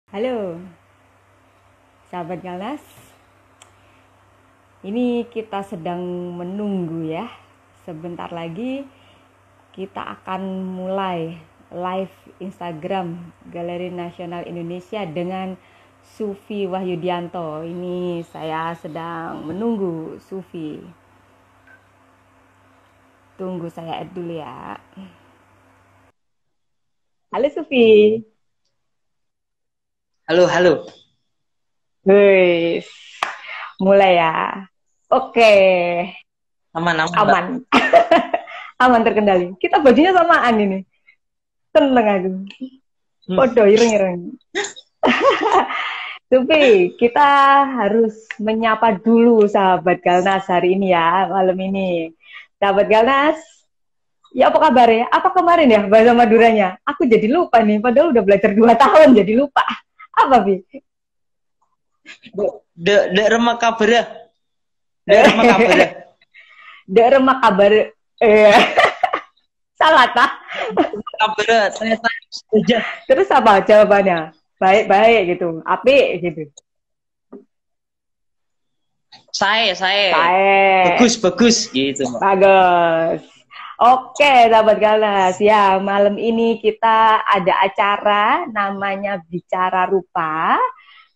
Halo, sahabat Galnas. Ini kita sedang menunggu ya. Sebentar lagi kita akan mulai live Instagram Galeri Nasional Indonesia dengan Sufi Wahyudianto. Ini saya sedang menunggu Sufi. Tunggu saya add dulu ya. Halo Sufi. Halo, halo. Wih, mulai ya. Oke, Aman, aman, Mbak. aman. Aman terkendali. Kita bajunya samaan ini. Seneng aku. Hmm. Podo ireng-ireng. Tapi kita harus menyapa dulu sahabat Galnas hari ini ya, malam ini. Sahabat Galnas, ya apa kabar ya? Apa kemarin ya bahasa Maduranya? Aku jadi lupa nih, padahal udah belajar 2 tahun jadi lupa. Apa, Bi? De remak kabar ya. De remak kabar ya. Dek remak kabar. Salah kah? Kabar ya. Saya saja. Terus apa jawabannya? Baik-baik gitu, apik gitu. Saya. Baik. Bagus, bagus gitu, Mbak. Bagus. Oke, sahabat Galas. Ya, malam ini kita ada acara namanya Bicara Rupa.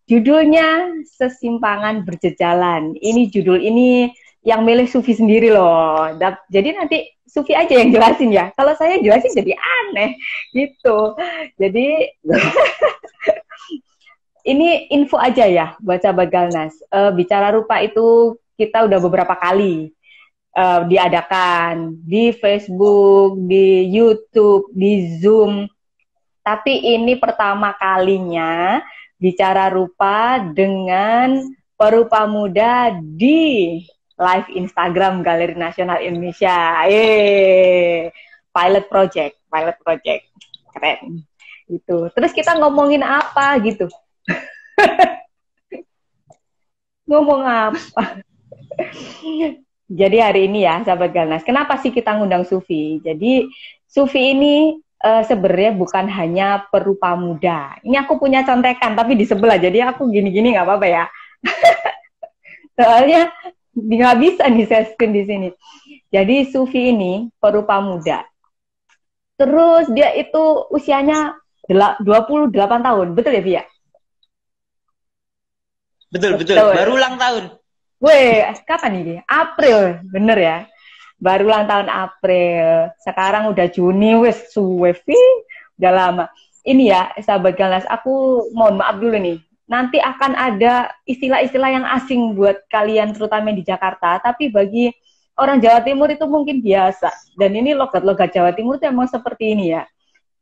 Judulnya Sesimpangan Berjejalan. Ini judul ini yang milih Sufi sendiri loh. Jadi nanti Sufi aja yang jelasin ya. Kalau saya jelasin jadi aneh gitu. Jadi ini info aja ya buat sahabat Galnas. Bicara Rupa itu kita udah beberapa kali diadakan di Facebook, di YouTube, di Zoom. Tapi ini pertama kalinya Bicara Rupa dengan perupa muda di live Instagram Galeri Nasional Indonesia. Pilot project. Keren. Gitu. Terus kita ngomongin apa gitu? Ngomong apa? Jadi hari ini ya, sahabat Galnas, kenapa sih kita ngundang Sufi? Jadi Sufi ini sebenarnya bukan hanya perupa muda. Ini aku punya contekan, tapi di sebelah. Jadi aku gini-gini nggak apa-apa ya. Soalnya nggak bisa nih saya screen di sini. Jadi Sufi ini perupa muda. Terus dia itu usianya 28 tahun, betul ya, Via? Betul, betul. Betul. Baru ulang tahun. Weh, kapan ini? April, bener ya? Baru ulang tahun April. Sekarang udah Juni, wes suwe, udah lama. Ini ya, sahabat Galas, aku mohon maaf dulu nih. Nanti akan ada istilah-istilah yang asing buat kalian, terutama di Jakarta. Tapi bagi orang Jawa Timur itu mungkin biasa. Dan ini logat-logat Jawa Timur itu emang seperti ini ya.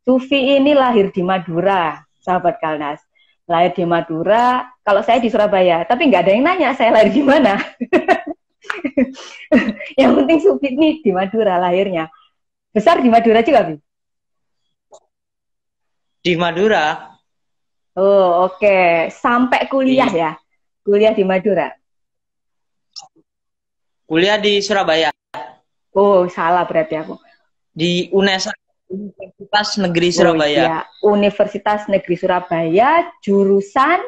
Sufi ini lahir di Madura, sahabat Galnas. Lahir di Madura, kalau saya di Surabaya. Tapi nggak ada yang nanya saya lahir di mana. Yang penting Sufi ini di Madura lahirnya. Besar di Madura juga, Bi? Di Madura. Oh, oke. Sampai kuliah ya? Kuliah di Madura? Kuliah di Surabaya. Oh, salah berarti aku. Di UNESA, Universitas Negeri Oh Surabaya. iya, Universitas Negeri Surabaya, jurusan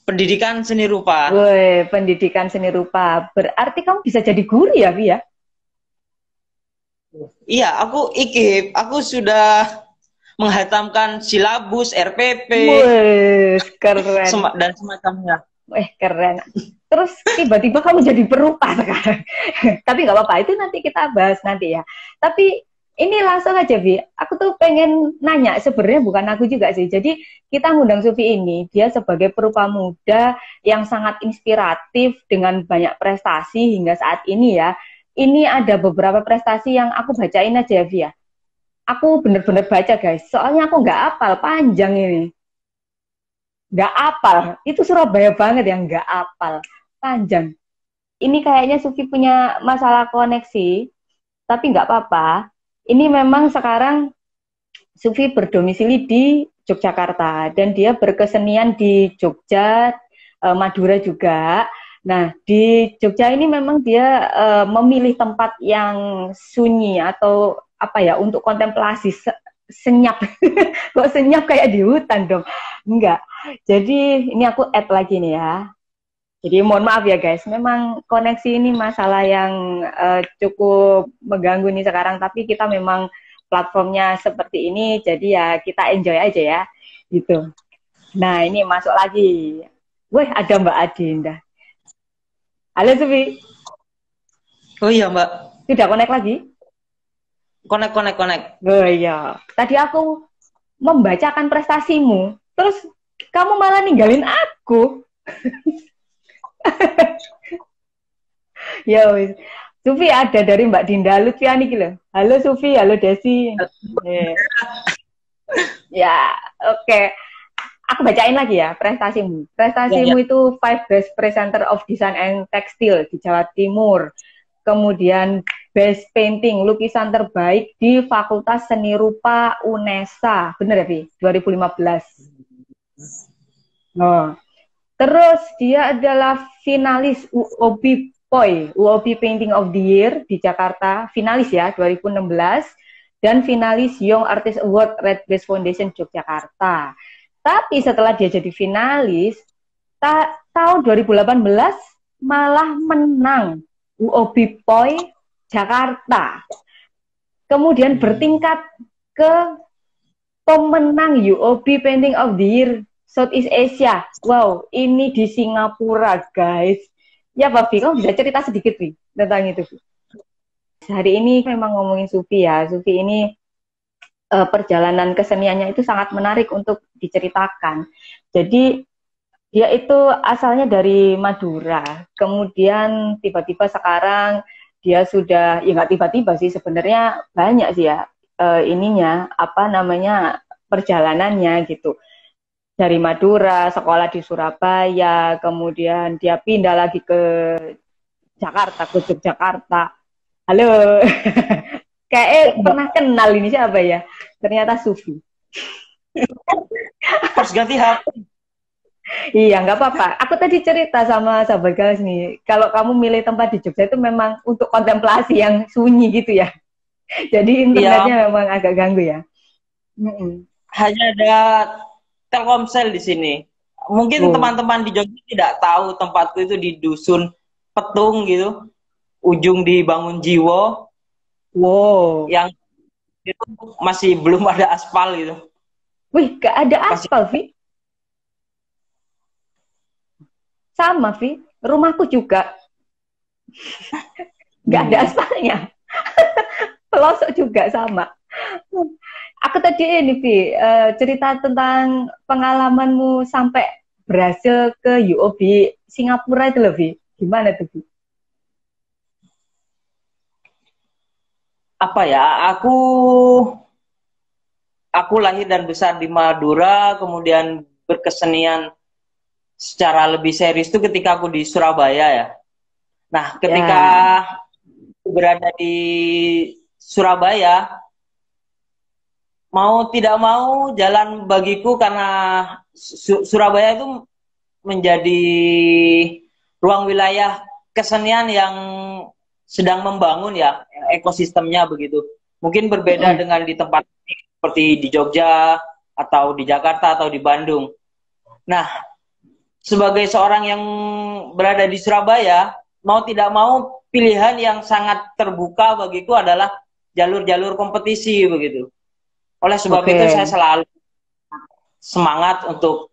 Pendidikan Seni Rupa. Woi, pendidikan seni rupa. Berarti kamu bisa jadi guru ya, Bi ya? Iya, aku IKIP. Aku sudah menghatamkan silabus, RPP, Wih, keren. dan semacamnya. Keren. Terus tiba-tiba kamu jadi perupa sekarang. Tapi nggak apa-apa, itu nanti kita bahas nanti ya. Tapi ini langsung aja, Bi. Aku tuh pengen nanya, sebenarnya bukan aku juga sih. Jadi kita ngundang Sufi ini, dia sebagai perupa muda yang sangat inspiratif dengan banyak prestasi hingga saat ini ya. Ini ada beberapa prestasi yang aku bacain aja ya, Bi ya. Aku bener-bener baca, guys. Soalnya aku nggak hafal, panjang ini. Nggak apal, itu Surabaya banget yang nggak apal, panjang. Ini kayaknya Sufi punya masalah koneksi, tapi nggak apa-apa. Ini memang sekarang Sufi berdomisili di Yogyakarta dan dia berkesenian di Jogja, Madura juga. Nah, di Jogja ini memang dia memilih tempat yang sunyi atau apa ya untuk kontemplasi senyap. Kok senyap kayak di hutan dong? Enggak. Jadi ini aku add lagi nih ya. Jadi mohon maaf ya guys, memang koneksi ini masalah yang cukup mengganggu nih sekarang, tapi kita memang platformnya seperti ini, jadi ya kita enjoy aja ya, gitu. Nah ini masuk lagi. Wih, ada Mbak Adinda. Halo Sufi. Oh iya Mbak. Sudah connect lagi? Connect. Oh iya. Tadi aku membacakan prestasimu, terus kamu malah ninggalin aku. Ya wis. Sufi ada dari Mbak Dinda Lutfiani gitu. Halo Sufi, halo Desi. Ya, oke. Aku bacain lagi ya prestasimu. Prestasimu itu 5 Best Presenter of Design and Textile di Jawa Timur. Kemudian Best Painting, lukisan terbaik di Fakultas Seni Rupa UNESA. Bener ya, Vi? 2015. Oh. Terus dia adalah finalis UOB POI, UOB Painting of the Year di Jakarta, finalis ya 2016, dan finalis Young Artist Award Red Base Foundation Yogyakarta. Tapi setelah dia jadi finalis, tahun 2018 malah menang UOB POI Jakarta. Kemudian bertingkat ke pemenang UOB Painting of the Year Southeast Asia. Wow, ini di Singapura, guys. Ya, Pak Vi, kamu bisa cerita sedikit, Vi, tentang itu, Vi? Hari ini memang ngomongin Sufi ya. Sufi ini perjalanan keseniannya itu sangat menarik untuk diceritakan. Jadi, dia itu asalnya dari Madura. Kemudian tiba-tiba sekarang dia sudah, ya nggak tiba-tiba sih, sebenarnya banyak sih ya perjalanannya gitu. Dari Madura, sekolah di Surabaya, kemudian dia pindah lagi ke Jakarta, ke Yogyakarta. Halo, kayak pernah kenal ini siapa ya? Ternyata Sufi. Harus ganti HP. Iya, nggak apa-apa. Aku tadi cerita sama sahabat Galas nih, kalau kamu milih tempat di Jogja itu memang untuk kontemplasi yang sunyi gitu ya. Jadi internetnya memang agak ganggu ya. Hanya ada Telkomsel di sini. Mungkin teman-teman di Jogja tidak tahu tempatku itu di Dusun Petung gitu, ujung di Bangunjiwo. Wow. Yang itu masih belum ada aspal gitu. Wih, gak ada aspal, Vi? Sama, Vi. Rumahku juga. Gak ada aspalnya. Pelosok juga sama. Aku tadi ini, Vi, cerita tentang pengalamanmu sampai berhasil ke UOB Singapura itu loh, Vi. Gimana tuh, Vi? Apa ya, aku lahir dan besar di Madura, kemudian berkesenian secara lebih serius itu ketika aku di Surabaya ya. Nah, ketika berada di Surabaya, mau tidak mau jalan bagiku karena Surabaya itu menjadi ruang wilayah kesenian yang sedang membangun ya, ekosistemnya begitu. Mungkin berbeda dengan di tempat seperti di Jogja atau di Jakarta atau di Bandung. Nah, sebagai seorang yang berada di Surabaya, mau tidak mau pilihan yang sangat terbuka bagiku adalah jalur-jalur kompetisi begitu. Oleh sebab itu saya selalu semangat untuk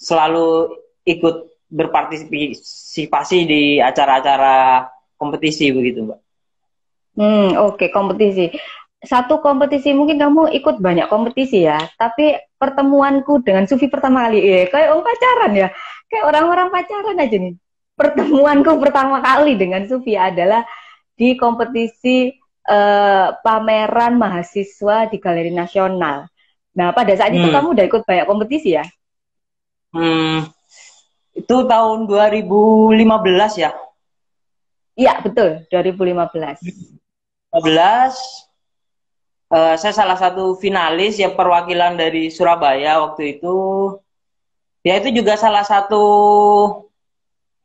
selalu ikut berpartisipasi di acara-acara kompetisi begitu, Mbak. Oke, kompetisi. Satu kompetisi mungkin kamu ikut banyak kompetisi ya, tapi pertemuanku dengan Sufi pertama kali, kayak orang pacaran ya, kayak orang-orang pacaran aja nih. Pertemuanku pertama kali dengan Sufi adalah di kompetisi pameran mahasiswa di Galeri Nasional. Nah, pada saat itu kamu udah ikut banyak kompetisi ya? Itu tahun 2015 ya? Iya, betul, 2015. 2015, saya salah satu finalis ya, perwakilan dari Surabaya waktu itu. Ya itu juga salah satu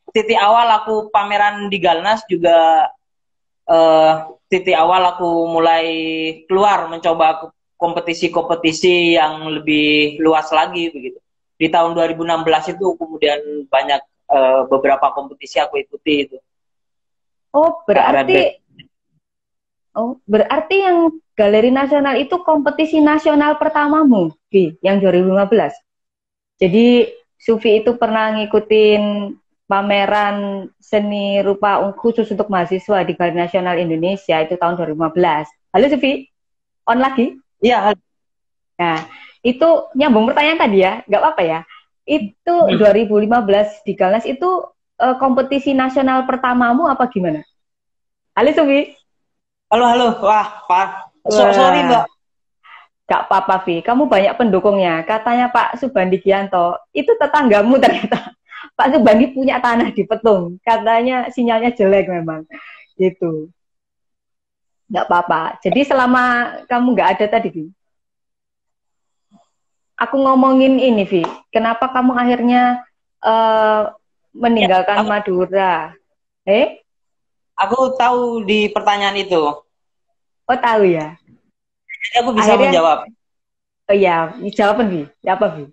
titik awal aku pameran di Galnas juga titik awal aku mulai keluar mencoba kompetisi-kompetisi yang lebih luas lagi begitu. Di tahun 2016 itu kemudian banyak beberapa kompetisi aku ikuti itu. Oh, berarti yang Galeri Nasional itu kompetisi nasional pertamamu, Vi, yang 2015. Jadi Sufi itu pernah ngikutin pameran seni rupa khusus untuk mahasiswa di Galeri Nasional Indonesia itu tahun 2015. Halo Sufi, on lagi? Iya. Nah, itu nyambung pertanyaan tadi ya, nggak apa-apa ya. Itu 2015 di Galnas itu kompetisi nasional pertamamu apa gimana? Halo Sufi. Halo. Wah, Pak. Sorry, Mbak. Gak apa-apa, Vi. Kamu banyak pendukungnya. Katanya Pak Subandi Gianto, itu tetanggamu ternyata. Pak Subandi punya tanah di Petung. Katanya sinyalnya jelek memang. Gitu. Gak apa-apa. Jadi selama kamu gak ada tadi, Vi, aku ngomongin ini, Vi. Kenapa kamu akhirnya meninggalkan Madura? Aku tahu di pertanyaan itu. Oh, tahu ya? Jadi aku bisa menjawab. Oh iya, jawaban, Vi. Apa, Vi?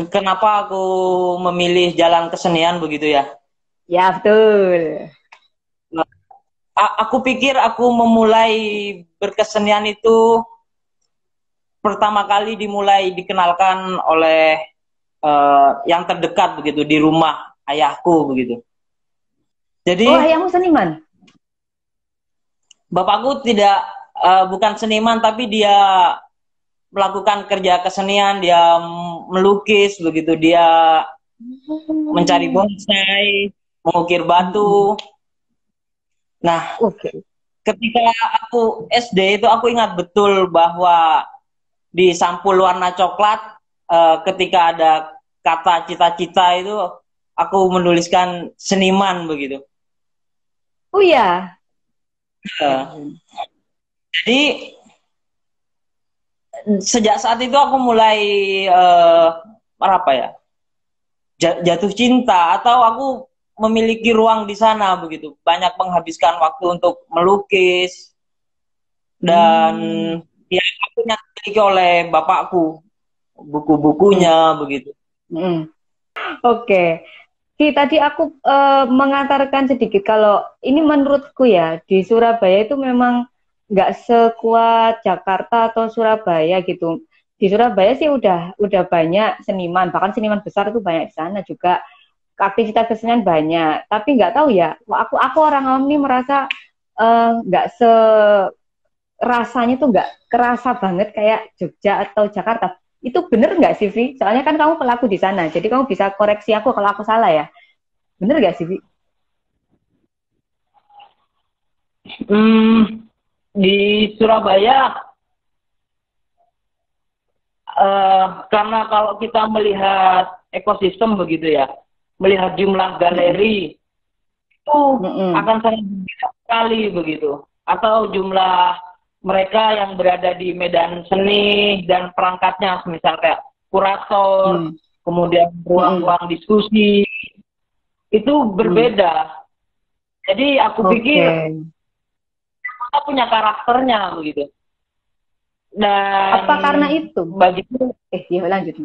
Kenapa aku memilih jalan kesenian begitu ya? Ya, betul. Aku pikir aku memulai berkesenian itu pertama kali dimulai dikenalkan oleh yang terdekat begitu, di rumah ayahku begitu. Jadi, ayahmu seniman? Bapakku bukan seniman, tapi dia melakukan kerja kesenian, dia melukis begitu, dia mencari bonsai, mengukir batu. Nah, ketika aku SD itu aku ingat betul bahwa di sampul warna coklat ketika ada kata cita-cita itu aku menuliskan seniman begitu. Oh iya. Jadi sejak saat itu aku mulai jatuh cinta, atau aku memiliki ruang di sana begitu, banyak menghabiskan waktu untuk melukis, dan ya aku dimiliki oleh bapakku buku-bukunya begitu. Oke. Tadi aku mengantarkan sedikit kalau ini menurutku ya, di Surabaya itu memang nggak sekuat Jakarta atau Surabaya gitu. Di Surabaya sih udah banyak seniman, bahkan seniman besar itu banyak di sana juga. Aktivitas kesenian banyak, tapi nggak tahu ya. Aku orang awam ini merasa nggak rasanya tuh nggak kerasa banget kayak Jogja atau Jakarta. Itu bener nggak sih, Vi? Soalnya kan kamu pelaku di sana, jadi kamu bisa koreksi aku kalau aku salah ya. Bener nggak sih, Vi? Di Surabaya, karena kalau kita melihat ekosistem begitu ya, melihat jumlah galeri itu akan sangat berbeda sekali begitu. Atau jumlah mereka yang berada di medan seni dan perangkatnya, misal kayak kurator, kemudian ruang-ruang diskusi, itu berbeda. Jadi aku pikir kita punya karakternya begitu. Dan apa karena itu? Bagiku, ya lanjut.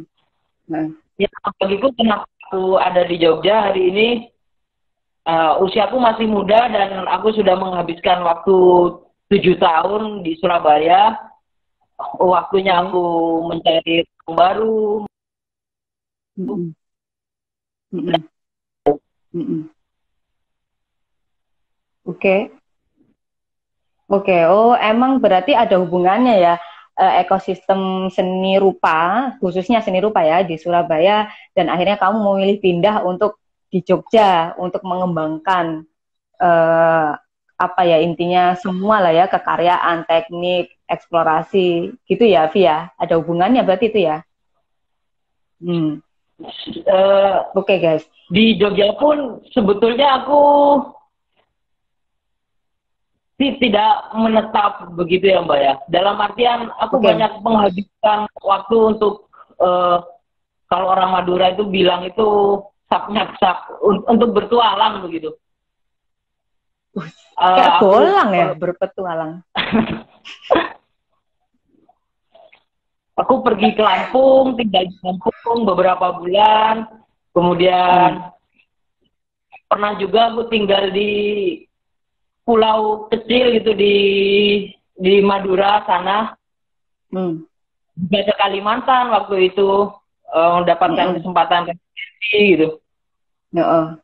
Ya, bagiku kenapa aku ada di Jogja hari ini, usiaku masih muda dan aku sudah menghabiskan waktu 7 tahun di Surabaya. Waktunya aku mencari yang baru. Oke. Oh, emang berarti ada hubungannya ya, ekosistem seni rupa, khususnya seni rupa ya di Surabaya, dan akhirnya kamu memilih pindah untuk di Jogja untuk mengembangkan apa ya, intinya semua lah ya, kekaryaan, teknik, eksplorasi, gitu ya, Via. Ada hubungannya berarti itu ya? Oke, guys. Di Jogja pun sebetulnya aku tidak menetap begitu ya, Mbak ya. Dalam artian aku banyak menghabiskan waktu untuk kalau orang Madura itu bilang itu sak untuk bertualang begitu. Kayak Aku bolang ya, berpetualang. aku pergi ke Lampung, tinggal di Lampung beberapa bulan. Kemudian pernah juga aku tinggal di pulau kecil gitu di Madura sana. Hmm. Juga ke Kalimantan waktu itu mendapatkan kesempatan residensi gitu. Ya,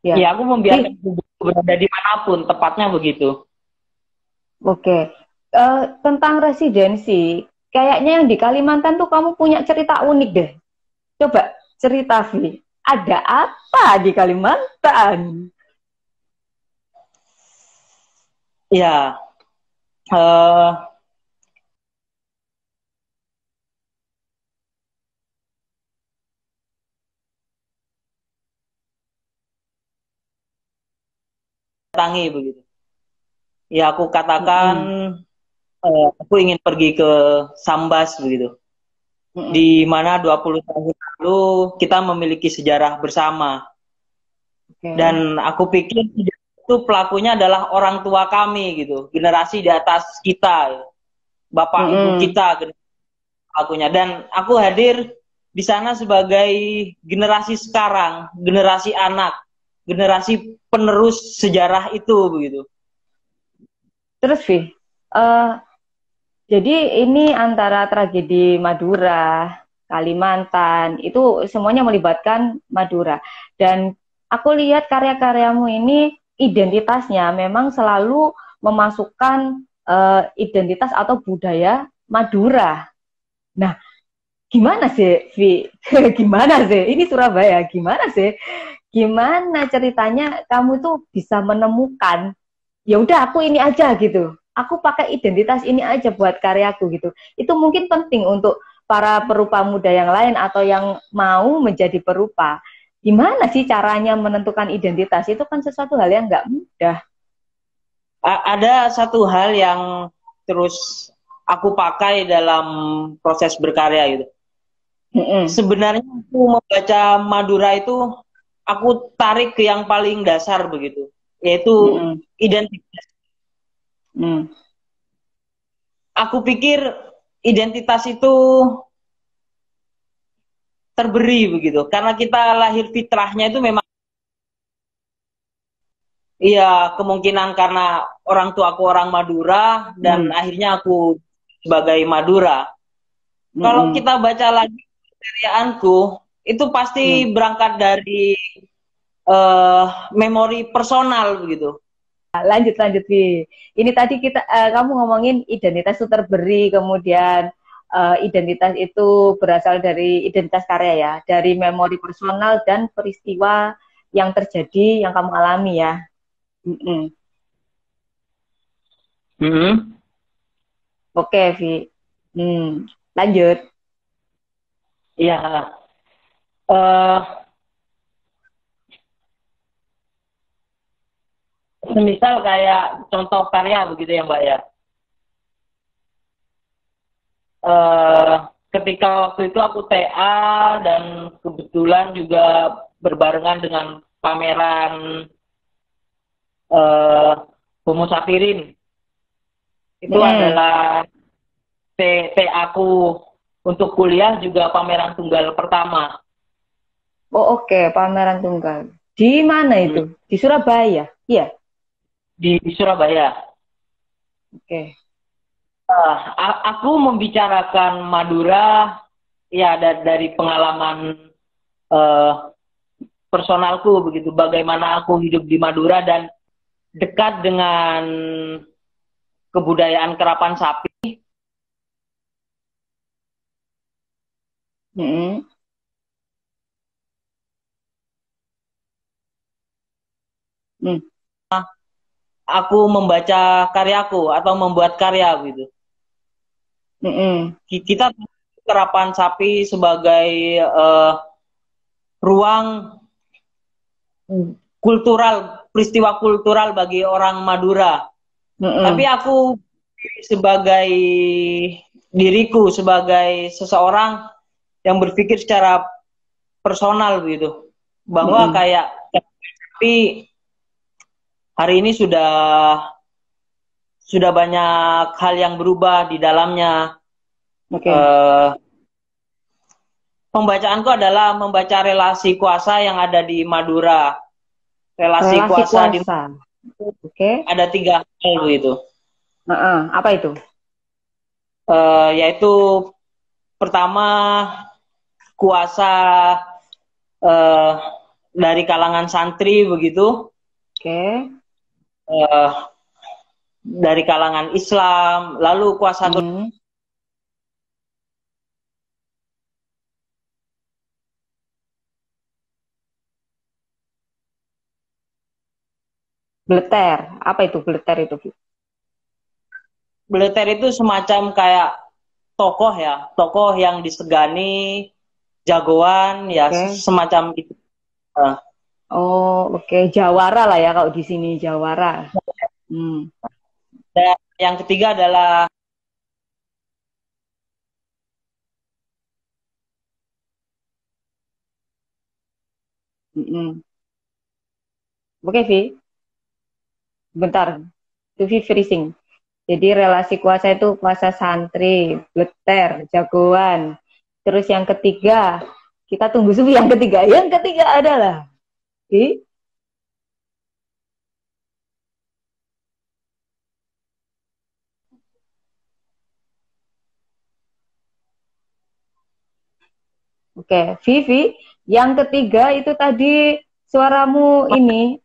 ya. Ya, aku membiarkan tubuh berada dimanapun, tepatnya begitu. Oke. Tentang residensi, kayaknya yang di Kalimantan tuh kamu punya cerita unik deh. Coba cerita, Vi. Ada apa di Kalimantan? Ya, eh, tangi begitu. Ya, aku katakan Mm-mm. aku ingin pergi ke Sambas begitu. Mm-mm. Di mana 20 tahun lalu kita memiliki sejarah bersama. Oke. Dan aku pikir itu pelakunya adalah orang tua kami gitu, generasi di atas kita, bapak ibu Mm-mm. kita pelakunya. Dan aku hadir di sana sebagai generasi sekarang, generasi anak, generasi penerus sejarah itu begitu. Terus, Vi, eh, jadi ini antara tragedi Madura, Kalimantan, itu semuanya melibatkan Madura. Dan aku lihat karya-karyamu ini identitasnya memang selalu memasukkan identitas atau budaya Madura. Nah, gimana sih, Vi? Gimana sih? Ini Surabaya, gimana sih? Gimana ceritanya kamu tuh bisa menemukan, ya udah aku ini aja gitu. Aku pakai identitas ini aja buat karyaku gitu. Itu mungkin penting untuk para perupa muda yang lain atau yang mau menjadi perupa. Gimana sih caranya menentukan identitas? Itu kan sesuatu hal yang nggak mudah. Ada satu hal yang terus aku pakai dalam proses berkarya gitu. Mm-mm. Sebenarnya aku membaca Madura itu aku tarik ke yang paling dasar begitu, yaitu Mm-mm. identitas. Mm. Aku pikir identitas itu terberi begitu, karena kita lahir fitrahnya itu memang, iya, kemungkinan karena orang tua aku orang Madura dan Mm. akhirnya aku sebagai Madura. Kalau Mm-mm. kita baca lagi karyaanku, itu pasti Mm. berangkat dari uh, memori personal begitu. Lanjut lanjut, Vi. Ini tadi kamu ngomongin identitas itu terberi, kemudian identitas itu berasal dari identitas karya ya, dari memori personal dan peristiwa yang terjadi yang kamu alami ya. Mm-mm. Hmm. Oke, Vi. Lanjut. Iya. Uh, Semisal kayak contoh karya begitu ya Mbak ya. Ketika waktu itu aku TA dan kebetulan juga berbarengan dengan pameran uh, Homo Sapirin. Itu Mm-mm. adalah TA aku untuk kuliah, juga pameran tunggal pertama. Oh, oke, pameran tunggal. Di mana itu? Hmm. Di Surabaya. Iya. Di Surabaya. Oke. Aku membicarakan Madura ya dari pengalaman uh, personalku begitu, bagaimana aku hidup di Madura dan dekat dengan kebudayaan kerapan sapi. Mm-mm. Mm. Aku membaca karyaku atau membuat karya gitu. Mm-mm. Kita kerapan sapi sebagai ruang kultural, peristiwa kultural bagi orang Madura. Tapi Mm-mm. aku sebagai diriku, sebagai seseorang yang berpikir secara personal gitu, bahwa Mm-mm. kayak tapi hari ini sudah banyak hal yang berubah di dalamnya. Oke. Eh, Pembacaanku adalah membaca relasi kuasa yang ada di Madura. Relasi Relasi kuasa di kuasa. Oke. ada 3 hal itu. Apa itu? Yaitu pertama kuasa eh, dari kalangan santri begitu, Oke. eh, dari kalangan Islam, lalu kuasa Hmm. Bleter. Apa itu bleter itu? militer itu semacam kayak tokoh ya, tokoh yang disegani, jagoan ya, Oke. semacam itu. Eh, Oh, oke. Jawara lah ya kalau di sini Jawara. Hmm. Dan yang ketiga adalah Mm-mm. Oke, Vi. Bentar. Itu Vi freezing. Jadi relasi kuasa itu kuasa santri, bleter, jagoan. Terus yang ketiga, kita tunggu sufi yang ketiga. Yang ketiga adalah, Vi. Oke, Vivi. Yang ketiga itu tadi suaramu ini,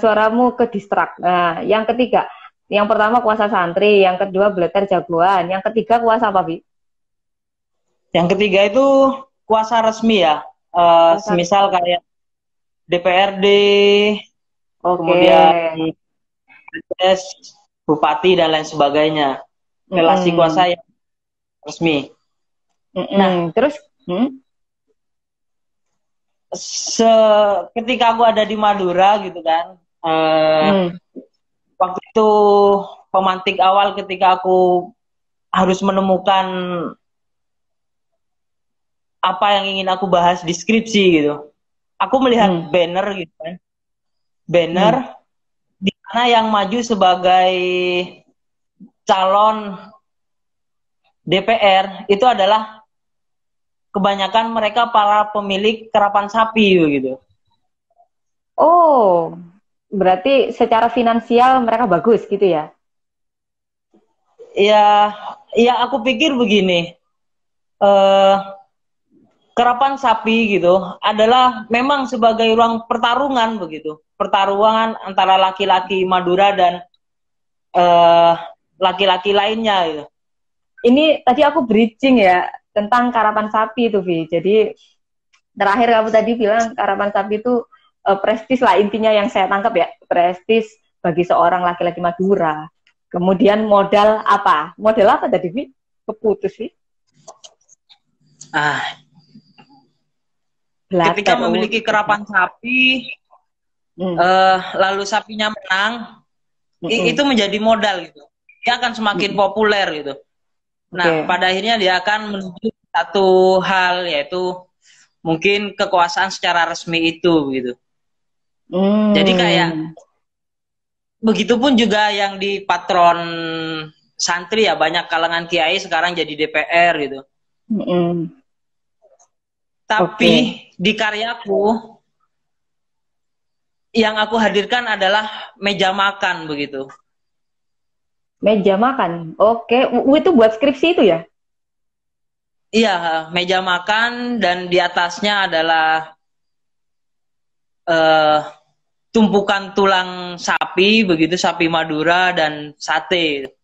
suaramu ke distrak. Nah, yang ketiga, yang pertama kuasa santri, yang kedua bleter jagoan, yang ketiga kuasa apa, Vi? yang ketiga itu kuasa resmi ya. Kuasa. Semisal kayak DPRD, Oke. kemudian Kades, bupati dan lain sebagainya. Relasi kuasa Mm-mm. yang resmi. Nah, Mm-mm. Terus, ketika aku ada di Madura gitu kan, eh, mm, waktu itu pemantik awal ketika aku harus menemukan apa yang ingin aku bahas di skripsi gitu. Aku melihat mm, banner gitu kan. mm. Banner di mana yang maju sebagai calon DPR itu adalah kebanyakan mereka para pemilik kerapan sapi begitu. Oh, berarti secara finansial mereka bagus gitu ya? Ya, ya aku pikir begini, eh, kerapan sapi gitu adalah memang sebagai ruang pertarungan begitu, pertarungan antara laki-laki Madura dan eh, laki-laki lainnya gitu. Ini tadi aku bridging ya tentang karapan sapi itu, Vi. Jadi terakhir kamu tadi bilang karapan sapi itu prestis lah intinya yang saya tangkap ya, prestis bagi seorang laki-laki Madura. Kemudian modal apa? Modal apa tadi, Vi? Keputus, Vi. Ah, ketika Blater. Oh. memiliki kerapan sapi, Hmm. lalu sapinya menang, itu Mm-mm. menjadi modal gitu. Dia akan semakin Mm-mm. populer gitu. Nah, Oke. pada akhirnya dia akan menuju satu hal yaitu mungkin kekuasaan secara resmi itu gitu. Jadi kayak Hmm. begitupun juga yang di patron santri ya, banyak kalangan kiai sekarang jadi DPR gitu. Mm-mm. Tapi Oke. di karyaku yang aku hadirkan adalah meja makan begitu. Meja makan. Oke. Itu buat skripsi itu ya? Iya, meja makan dan di atasnya adalah eh, tumpukan tulang sapi begitu, sapi Madura dan sate.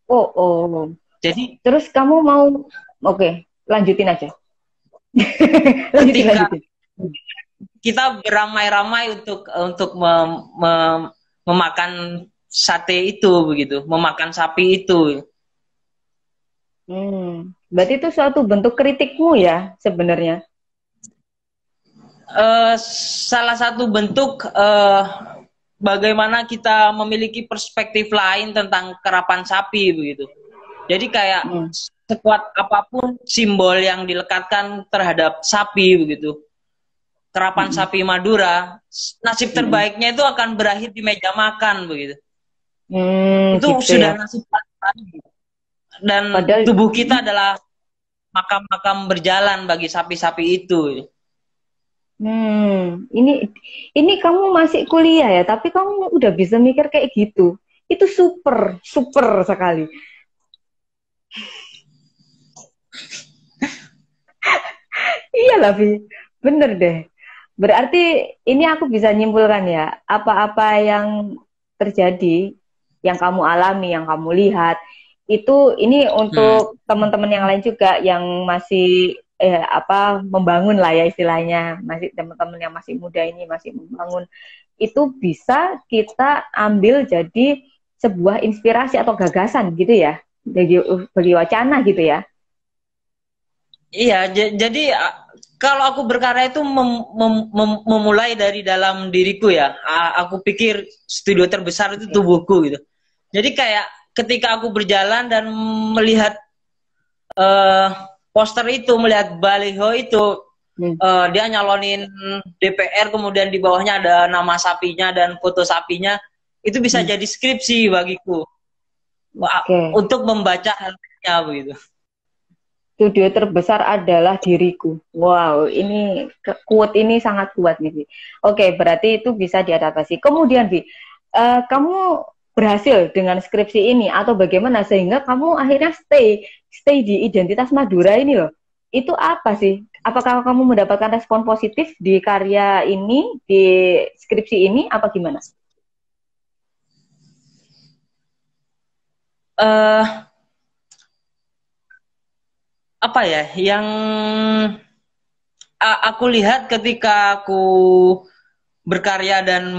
Oh, oh. Jadi Terus kamu mau, oke, lanjutin aja. lanjutin, ketika lanjutin. kita beramai-ramai untuk memakan sate itu begitu, memakan sapi itu. Berarti itu suatu bentuk kritikmu ya sebenarnya. Salah satu bentuk bagaimana kita memiliki perspektif lain tentang kerapan sapi begitu. Jadi kayak Hmm. sekuat apapun simbol yang dilekatkan terhadap sapi begitu, kerapan sapi Madura, nasib terbaiknya itu akan berakhir di meja makan begitu. Itu Gitu sudah ya. nasib terbaik. Dan Padahal tubuh kita adalah makam-makam berjalan bagi sapi-sapi itu. ini kamu masih kuliah ya, tapi kamu udah bisa mikir kayak gitu. Itu super, super sekali. Iya lah, Vi. Bener deh. Berarti ini aku bisa nyimpulkan ya, apa-apa yang terjadi, yang kamu alami, yang kamu lihat, itu ini untuk teman-teman yang lain juga yang masih membangun lah ya istilahnya, masih teman-teman yang masih muda ini masih membangun, itu bisa kita ambil jadi sebuah inspirasi atau gagasan gitu ya, bagi wacana gitu ya. Iya, jadi kalau aku berkarya itu memulai dari dalam diriku ya. Aku pikir studio terbesar itu tubuhku gitu. Jadi kayak ketika aku berjalan dan melihat poster itu, melihat baliho itu, dia nyalonin DPR, kemudian di bawahnya ada nama sapinya dan foto sapinya, itu bisa jadi skripsi bagiku. Untuk membaca halnya begitu. Studio terbesar adalah diriku. Wow, ini quote ini sangat kuat nih, Vi. Oke, berarti itu bisa diadaptasi. Kemudian, Vi, kamu berhasil dengan skripsi ini atau bagaimana sehingga kamu akhirnya stay di Identitas Madura ini loh. Itu apa sih? Apakah kamu mendapatkan respon positif di karya ini, di skripsi ini, apa gimana? Apa ya, yang aku lihat ketika aku berkarya dan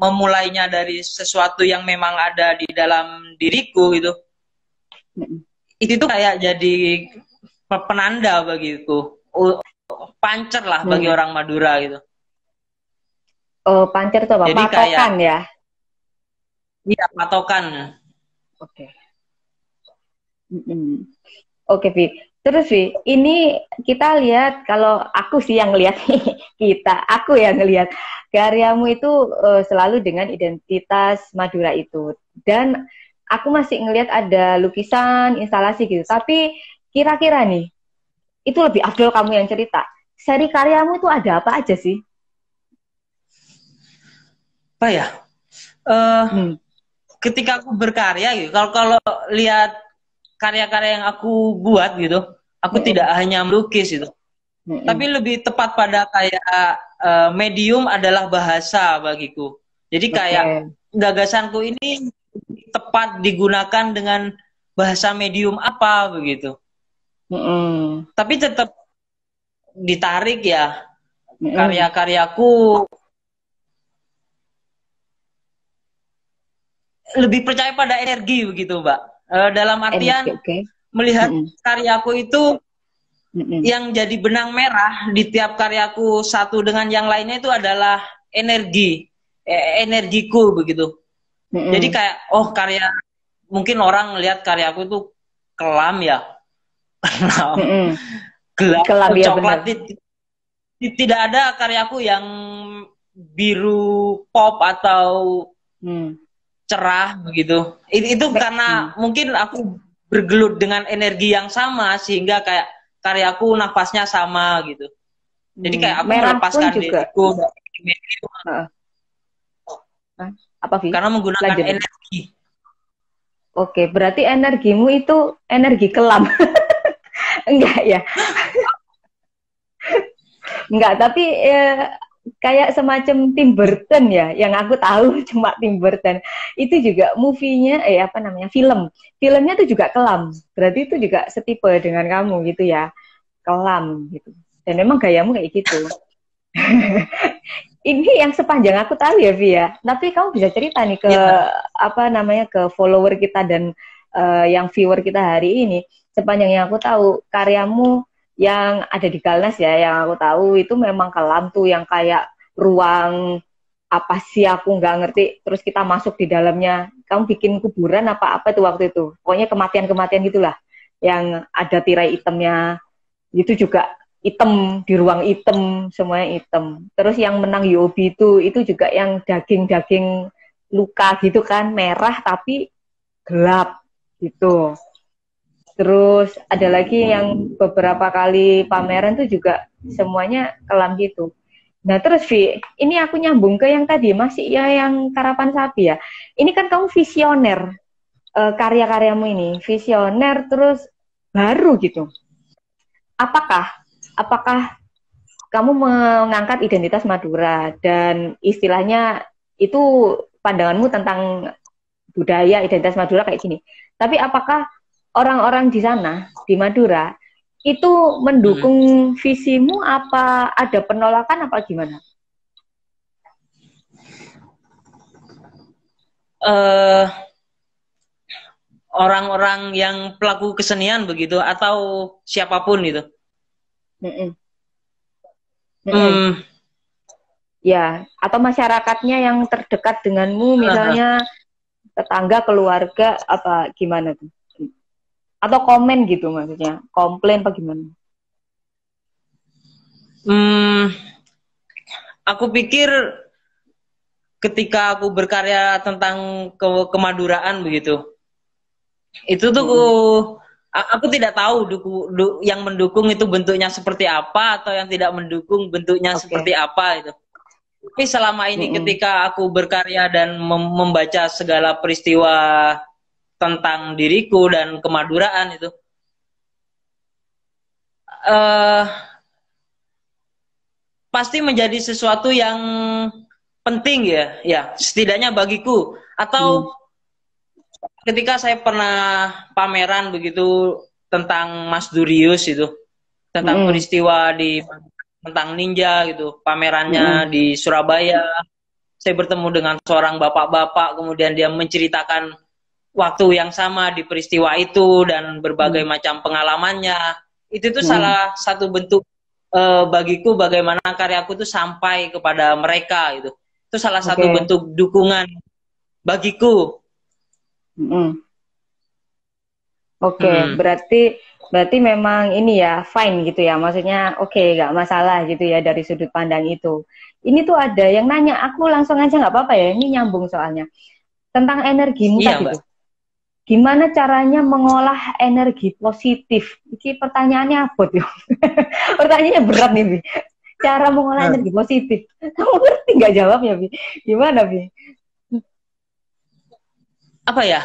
memulainya dari sesuatu yang memang ada di dalam diriku gitu, itu tuh kayak jadi penanda bagiku, pancer lah bagi orang Madura gitu. Oh, pancer itu apa? Jadi patokan kayak, ya? Iya, patokan. Oke. Oke, Vi. Terus, Vi, ini kita lihat, kalau aku sih yang lihat, aku yang lihat karyamu itu selalu dengan identitas Madura itu. Dan aku masih ngelihat ada lukisan, instalasi gitu. Tapi kira-kira nih, itu lebih afdol kamu yang cerita. Seri karyamu itu ada apa aja sih? Apa ya? Ketika aku berkarya gitu, kalau lihat karya-karya yang aku buat gitu, aku tidak hanya melukis gitu, tapi lebih tepat pada kayak medium adalah bahasa bagiku. Jadi kayak gagasanku ini tepat digunakan dengan bahasa medium apa begitu. Tapi tetap ditarik ya karya-karyaku. Lebih percaya pada energi begitu, Mbak. Dalam artian melihat karyaku itu yang jadi benang merah di tiap karyaku satu dengan yang lainnya itu adalah energiku begitu. Jadi kayak mungkin orang lihat karyaku itu kelam ya, gelap, ya, coklat. Tidak ada karyaku yang biru pop atau cerah begitu. Itu karena mungkin aku bergelut dengan energi yang sama sehingga kayak karyaku nafasnya sama gitu. Jadi kayak aku melepaskan diriku dari medium. Apa, Vi? Karena menggunakan energi. Oke, berarti energimu itu energi kelam. Enggak ya? Enggak, tapi kayak semacam Tim Burton ya, yang aku tahu cuma Tim Burton. Itu juga movie-nya, filmnya itu juga kelam. Berarti itu juga setipe dengan kamu gitu ya, kelam gitu. Dan memang gayamu kayak gitu. Ini yang sepanjang aku tahu ya, Vi ya. Tapi kamu bisa cerita nih ke ke follower kita dan yang viewer kita hari ini. Sepanjang yang aku tahu, karyamu yang ada di Galnas ya, yang aku tahu itu memang kelam tuh, yang kayak ruang apa sih aku nggak ngerti. Terus kita masuk di dalamnya, kamu bikin kuburan apa tuh waktu itu. Pokoknya kematian-kematian gitulah, yang ada tirai hitamnya. Itu juga hitam, di ruang hitam, semuanya hitam. Terus yang menang Yobi itu juga yang daging-daging luka gitu kan, merah tapi gelap gitu. Terus ada lagi yang beberapa kali pameran tuh juga semuanya kelam gitu. Nah terus Vi, ini aku nyambung ke yang tadi masih ya yang Karapan Sapi ya. Ini kan kamu visioner, karya-karyamu ini visioner terus baru gitu. Apakah kamu mengangkat identitas Madura dan istilahnya itu pandanganmu tentang budaya identitas Madura kayak gini. Tapi apakah orang-orang di sana di Madura itu mendukung visimu apa ada penolakan apa gimana? Orang-orang yang pelaku kesenian begitu atau siapapun itu. Ya, atau masyarakatnya yang terdekat denganmu misalnya tetangga, keluarga apa gimana tuh? Atau komen gitu maksudnya, komplain apa gimana? Aku pikir ketika aku berkarya tentang kemaduraan begitu, itu tuh aku tidak tahu yang mendukung itu bentuknya seperti apa atau yang tidak mendukung bentuknya seperti apa itu. Tapi selama ini ketika aku berkarya dan membaca segala peristiwa tentang diriku dan kemaduraan itu, pasti menjadi sesuatu yang penting ya setidaknya bagiku. Atau ketika saya pernah pameran begitu tentang Mas Durius itu, tentang peristiwa tentang ninja gitu, pamerannya di Surabaya, saya bertemu dengan seorang bapak-bapak, kemudian dia menceritakan waktu yang sama di peristiwa itu dan berbagai macam pengalamannya. Itu tuh salah satu bentuk bagiku bagaimana karyaku tuh sampai kepada mereka gitu. Itu salah satu bentuk dukungan bagiku. Berarti memang ini ya fine gitu ya, maksudnya nggak masalah gitu ya dari sudut pandang itu. Ini tuh ada yang nanya, aku langsung aja nggak apa-apa ya, ini nyambung soalnya tentang energimu tadi tuh. Gimana caranya mengolah energi positif? Ini pertanyaannya apa tuh? Pertanyaannya berat nih, Bi. Cara mengolah energi positif. Kamu ngerti nggak jawabnya, Bi? Gimana, Bi? Apa ya?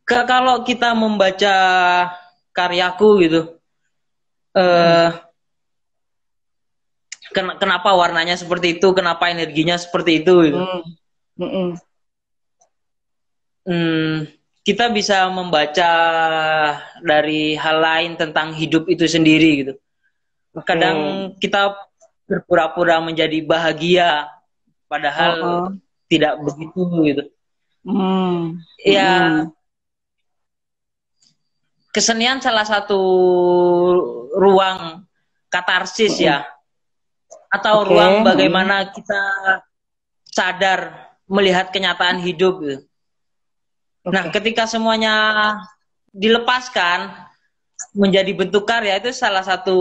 Kalau kita membaca karyaku gitu, kenapa warnanya seperti itu, kenapa energinya seperti itu gitu. Kita bisa membaca dari hal lain tentang hidup itu sendiri gitu. Kadang kita berpura-pura menjadi bahagia, padahal tidak begitu gitu. Ya, kesenian salah satu ruang katarsis ya, atau ruang bagaimana kita sadar melihat kenyataan hidup gitu. Nah, ketika semuanya dilepaskan menjadi bentuk karya, itu salah satu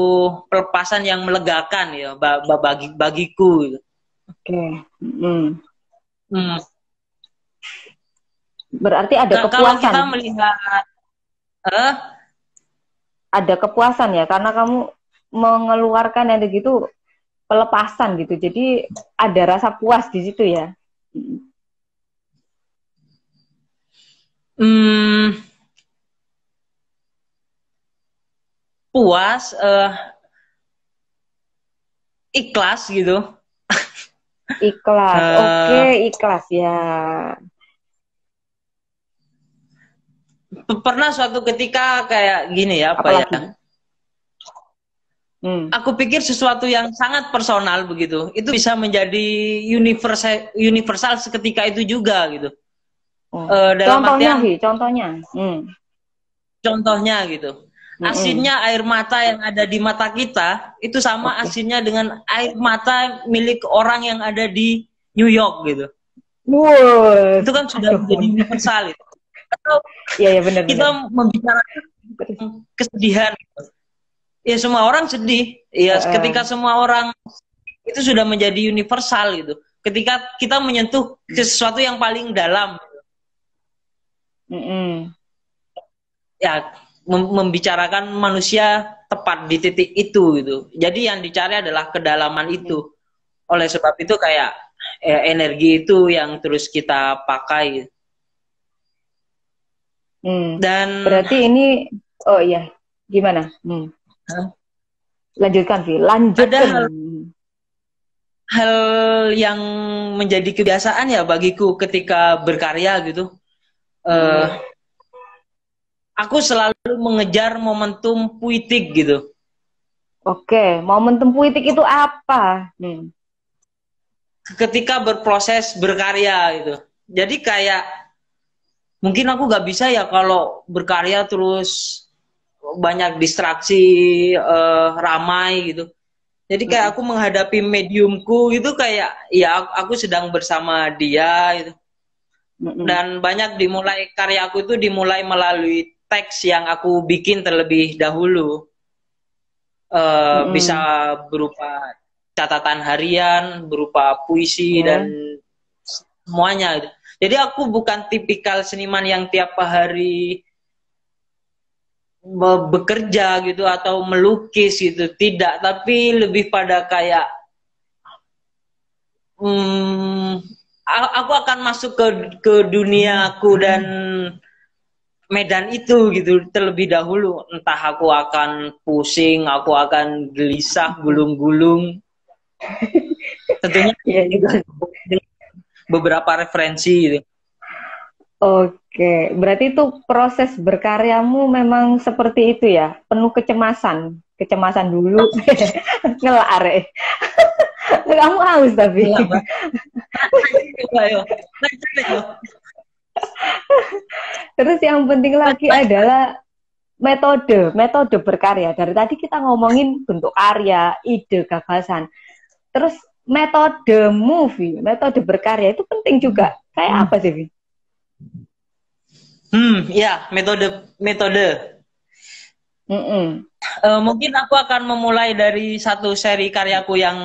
pelepasan yang melegakan ya bagiku gitu. Berarti ada kepuasan. Kalau kita melihat ada kepuasan ya, karena kamu mengeluarkan energi itu pelepasan gitu. Jadi ada rasa puas di situ ya. Puas, ikhlas gitu. Ikhlas, ikhlas ya. Pernah suatu ketika kayak gini ya, aku pikir sesuatu yang sangat personal begitu, itu bisa menjadi universal seketika itu juga gitu. Contohnya gitu. Asinnya air mata yang ada di mata kita itu sama asinnya dengan air mata milik orang yang ada di New York gitu. Itu kan sudah menjadi universal itu. Atau benar, kita membicarakan kesedihan gitu. Ya semua orang sedih. Ya Heeh. ketika semua orang itu sudah menjadi universal gitu. Ketika kita menyentuh sesuatu yang paling dalam, Mm-mm. ya membicarakan manusia tepat di titik itu gitu. Jadi yang dicari adalah kedalaman itu. Oleh sebab itu kayak energi itu yang terus kita pakai. Dan Berarti ini, oh iya, gimana? Lanjutkan, Vi. ada Lanjutkan. hal yang menjadi kebiasaan ya bagiku ketika berkarya gitu. Eh, Mm. aku selalu mengejar momentum puitik gitu. Oke, momentum puitik itu apa? Ketika berproses berkarya gitu. Jadi kayak mungkin aku gak bisa ya kalau berkarya terus banyak distraksi, ramai gitu. Jadi kayak Mm. aku menghadapi mediumku gitu kayak ya aku sedang bersama dia gitu. Mm-mm. Dan banyak dimulai karyaku itu dimulai melalui teks yang aku bikin terlebih dahulu. Bisa Mm-mm. berupa catatan harian, berupa puisi dan Oke. semuanya gitu. Jadi aku bukan tipikal seniman yang tiap hari bekerja gitu atau melukis gitu, tidak, tapi lebih pada kayak hmm, aku akan masuk ke duniaku dan medan itu gitu terlebih dahulu. Entah aku akan pusing, aku akan gelisah, gulung-gulung. Tentunya Iya, iya. juga beberapa referensi gitu. Oke, berarti itu proses berkaryamu memang seperti itu ya, penuh kecemasan, kecemasan dulu, ngelar. Kamu haus tapi. Enggak, Mbak. Ayo. Ayo. Terus yang penting lagi adalah metode berkarya. Dari tadi kita ngomongin bentuk karya, ide, gagasan. Terus metode movie, metode berkarya itu penting juga. Kayak apa sih, Vi? Ya, metode metode. Mm-mm. Mungkin aku akan memulai dari satu seri karyaku yang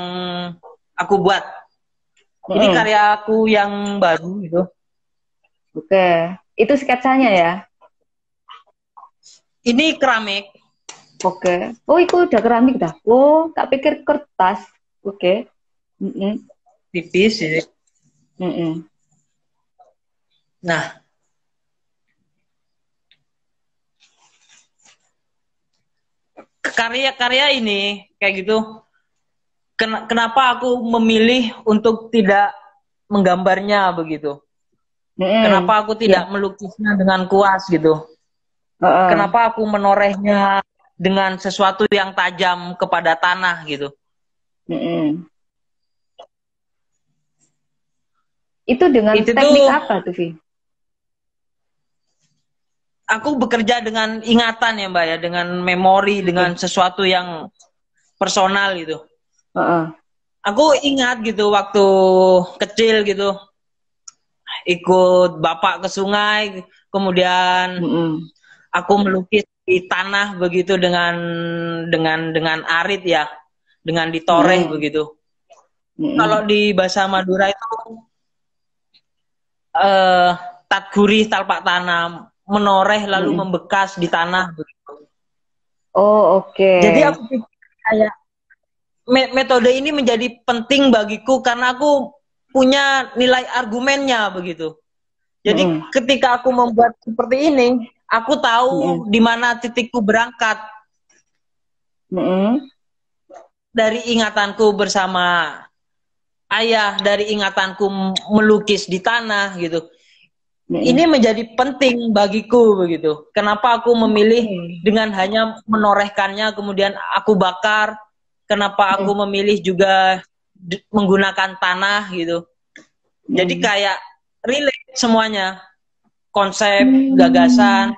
aku buat. Ini Mm-mm. karyaku yang baru gitu. Oke, itu sketsanya ya. Ini keramik Oke. Oh, itu udah keramik dah. Oh, tak pikir kertas. Oke. Mm-mm. tipis ya. Mm-mm. Nah, karya-karya ini kayak gitu. Kenapa aku memilih untuk tidak menggambarnya begitu? Mm-mm. Kenapa aku Ya. tidak melukisnya dengan kuas gitu? Heeh. Kenapa aku menorehnya dengan sesuatu yang tajam kepada tanah gitu? Mm-mm. Itu dengan Itu teknik tuh apa tuh, Vi? aku bekerja dengan ingatan ya Mbak ya, dengan memori, dengan Oke. sesuatu yang personal gitu. Heeh. Aku ingat gitu waktu kecil gitu, ikut bapak ke sungai, kemudian Mm-mm. aku melukis di tanah begitu dengan arit ya, dengan ditoreh Mm-mm. begitu. Kalau Mm-mm. di bahasa Madura itu eh tat gurih talpak tanam, menoreh lalu Mm-mm. membekas di tanah begitu. Oh, oke. Jadi aku pikir kayak metode ini menjadi penting bagiku karena aku punya nilai argumennya begitu. Jadi Mm-mm. ketika aku membuat seperti ini, aku tahu Mm-mm. di mana titikku berangkat Mm-mm. dari ingatanku bersama ayah, dari ingatanku melukis di tanah gitu. Ini Mm-mm. menjadi penting bagiku begitu. Kenapa aku memilih Oke. dengan hanya menorehkannya kemudian aku bakar? Kenapa aku Mm-mm. memilih juga menggunakan tanah gitu? Jadi Mm-mm. kayak relate semuanya, konsep, Hmm. gagasan,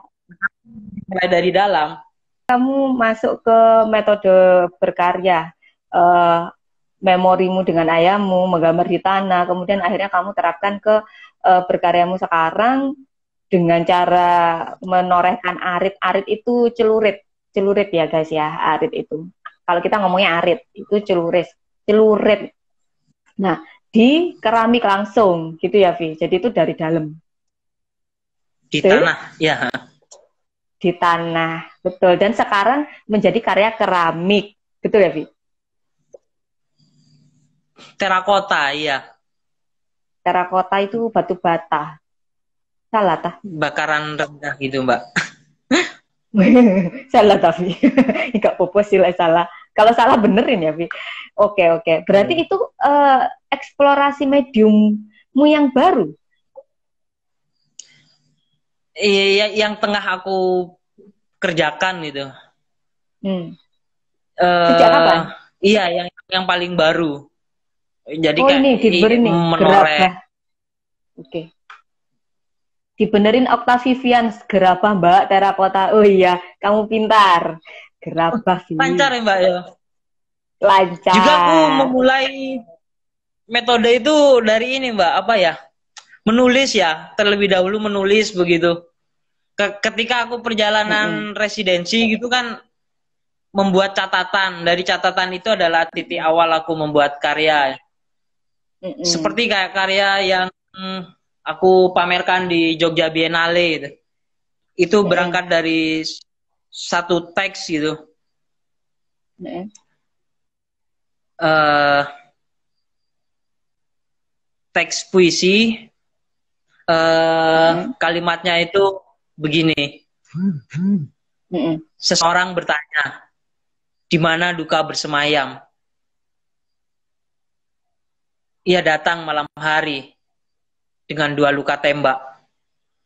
mulai dari dalam. Kamu masuk ke metode berkarya, eh, memorimu dengan ayahmu, menggambar di tanah, kemudian akhirnya kamu terapkan ke berkaryamu sekarang dengan cara menorehkan arit. Arit itu celurit. celurit ya guys ya, arit itu. Kalau kita ngomongnya arit, itu celurit. Nah, di keramik langsung gitu ya, Vi. Jadi itu dari dalam. Di Betul? tanah, ya. Di tanah, betul. Dan sekarang menjadi karya keramik, betul ya, Vi? Terakota, iya. Terakota itu batu bata. Salah tah? Bakaran rendah gitu, Mbak. Salah tapi nggak apa-apa sih lah salah. Kalau salah benerin ya, Vi. Oke. Berarti itu eksplorasi mediummu yang baru. Iya, yang tengah aku kerjakan gitu. Sejak kapan? Iya, yang paling baru. Jadi Oh kayak ini diberi nih menoreh. gerabah. Oke. Dibenerin Octavian gerabah Mbak terakota. Oh iya, kamu pintar. Gerabah sih. Lancar ya Mbak ya. Lancar. Juga aku memulai metode itu dari ini Mbak, apa ya? Menulis ya, terlebih dahulu menulis begitu. Ketika aku perjalanan residensi gitu kan membuat catatan. Dari catatan itu adalah titik awal aku membuat karya. Seperti kayak karya yang aku pamerkan di Jogja Biennale itu berangkat dari satu teks gitu. Teks puisi, kalimatnya itu begini. Seseorang bertanya, di mana duka bersemayam? Ia datang malam hari dengan 2 luka tembak,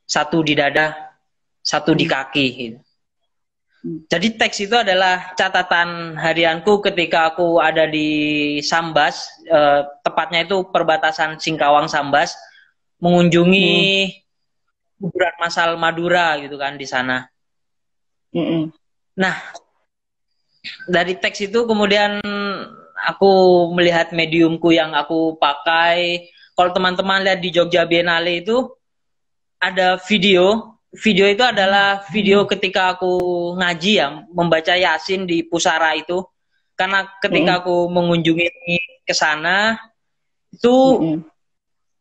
satu di dada, satu di kaki. Jadi teks itu adalah catatan harianku ketika aku ada di Sambas, tepatnya itu perbatasan Singkawang Sambas, mengunjungi kuburan massal Madura gitu kan di sana. Nah, dari teks itu kemudian aku melihat mediumku yang aku pakai. Kalau teman-teman lihat di Jogja Biennale itu ada video. Video itu adalah video ketika aku ngaji ya, membaca Yasin di pusara itu. Karena ketika aku mengunjungi ke sana, itu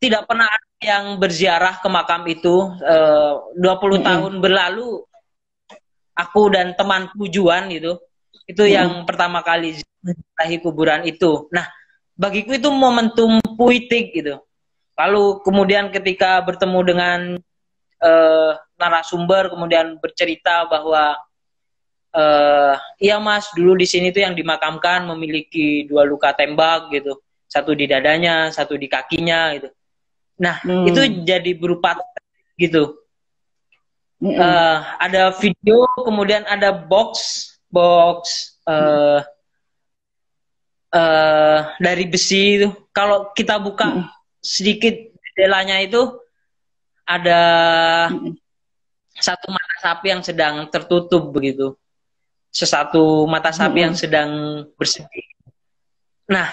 tidak pernah ada yang berziarah ke makam itu. 20 tahun berlalu, aku dan temanku Juan gitu, itu yang pertama kali ziarahi kuburan itu. Nah, bagiku itu momentum puitik gitu. Lalu kemudian ketika bertemu dengan narasumber kemudian bercerita bahwa iya Mas, dulu di sini tuh yang dimakamkan memiliki 2 luka tembak gitu, satu di dadanya, satu di kakinya gitu. Nah, itu jadi berupa gitu. Ada video, kemudian ada box dari besi itu. Kalau kita buka sedikit jendelanya itu ada satu mata sapi yang sedang tertutup begitu. Sesatu mata sapi yang sedang bersedih. Nah,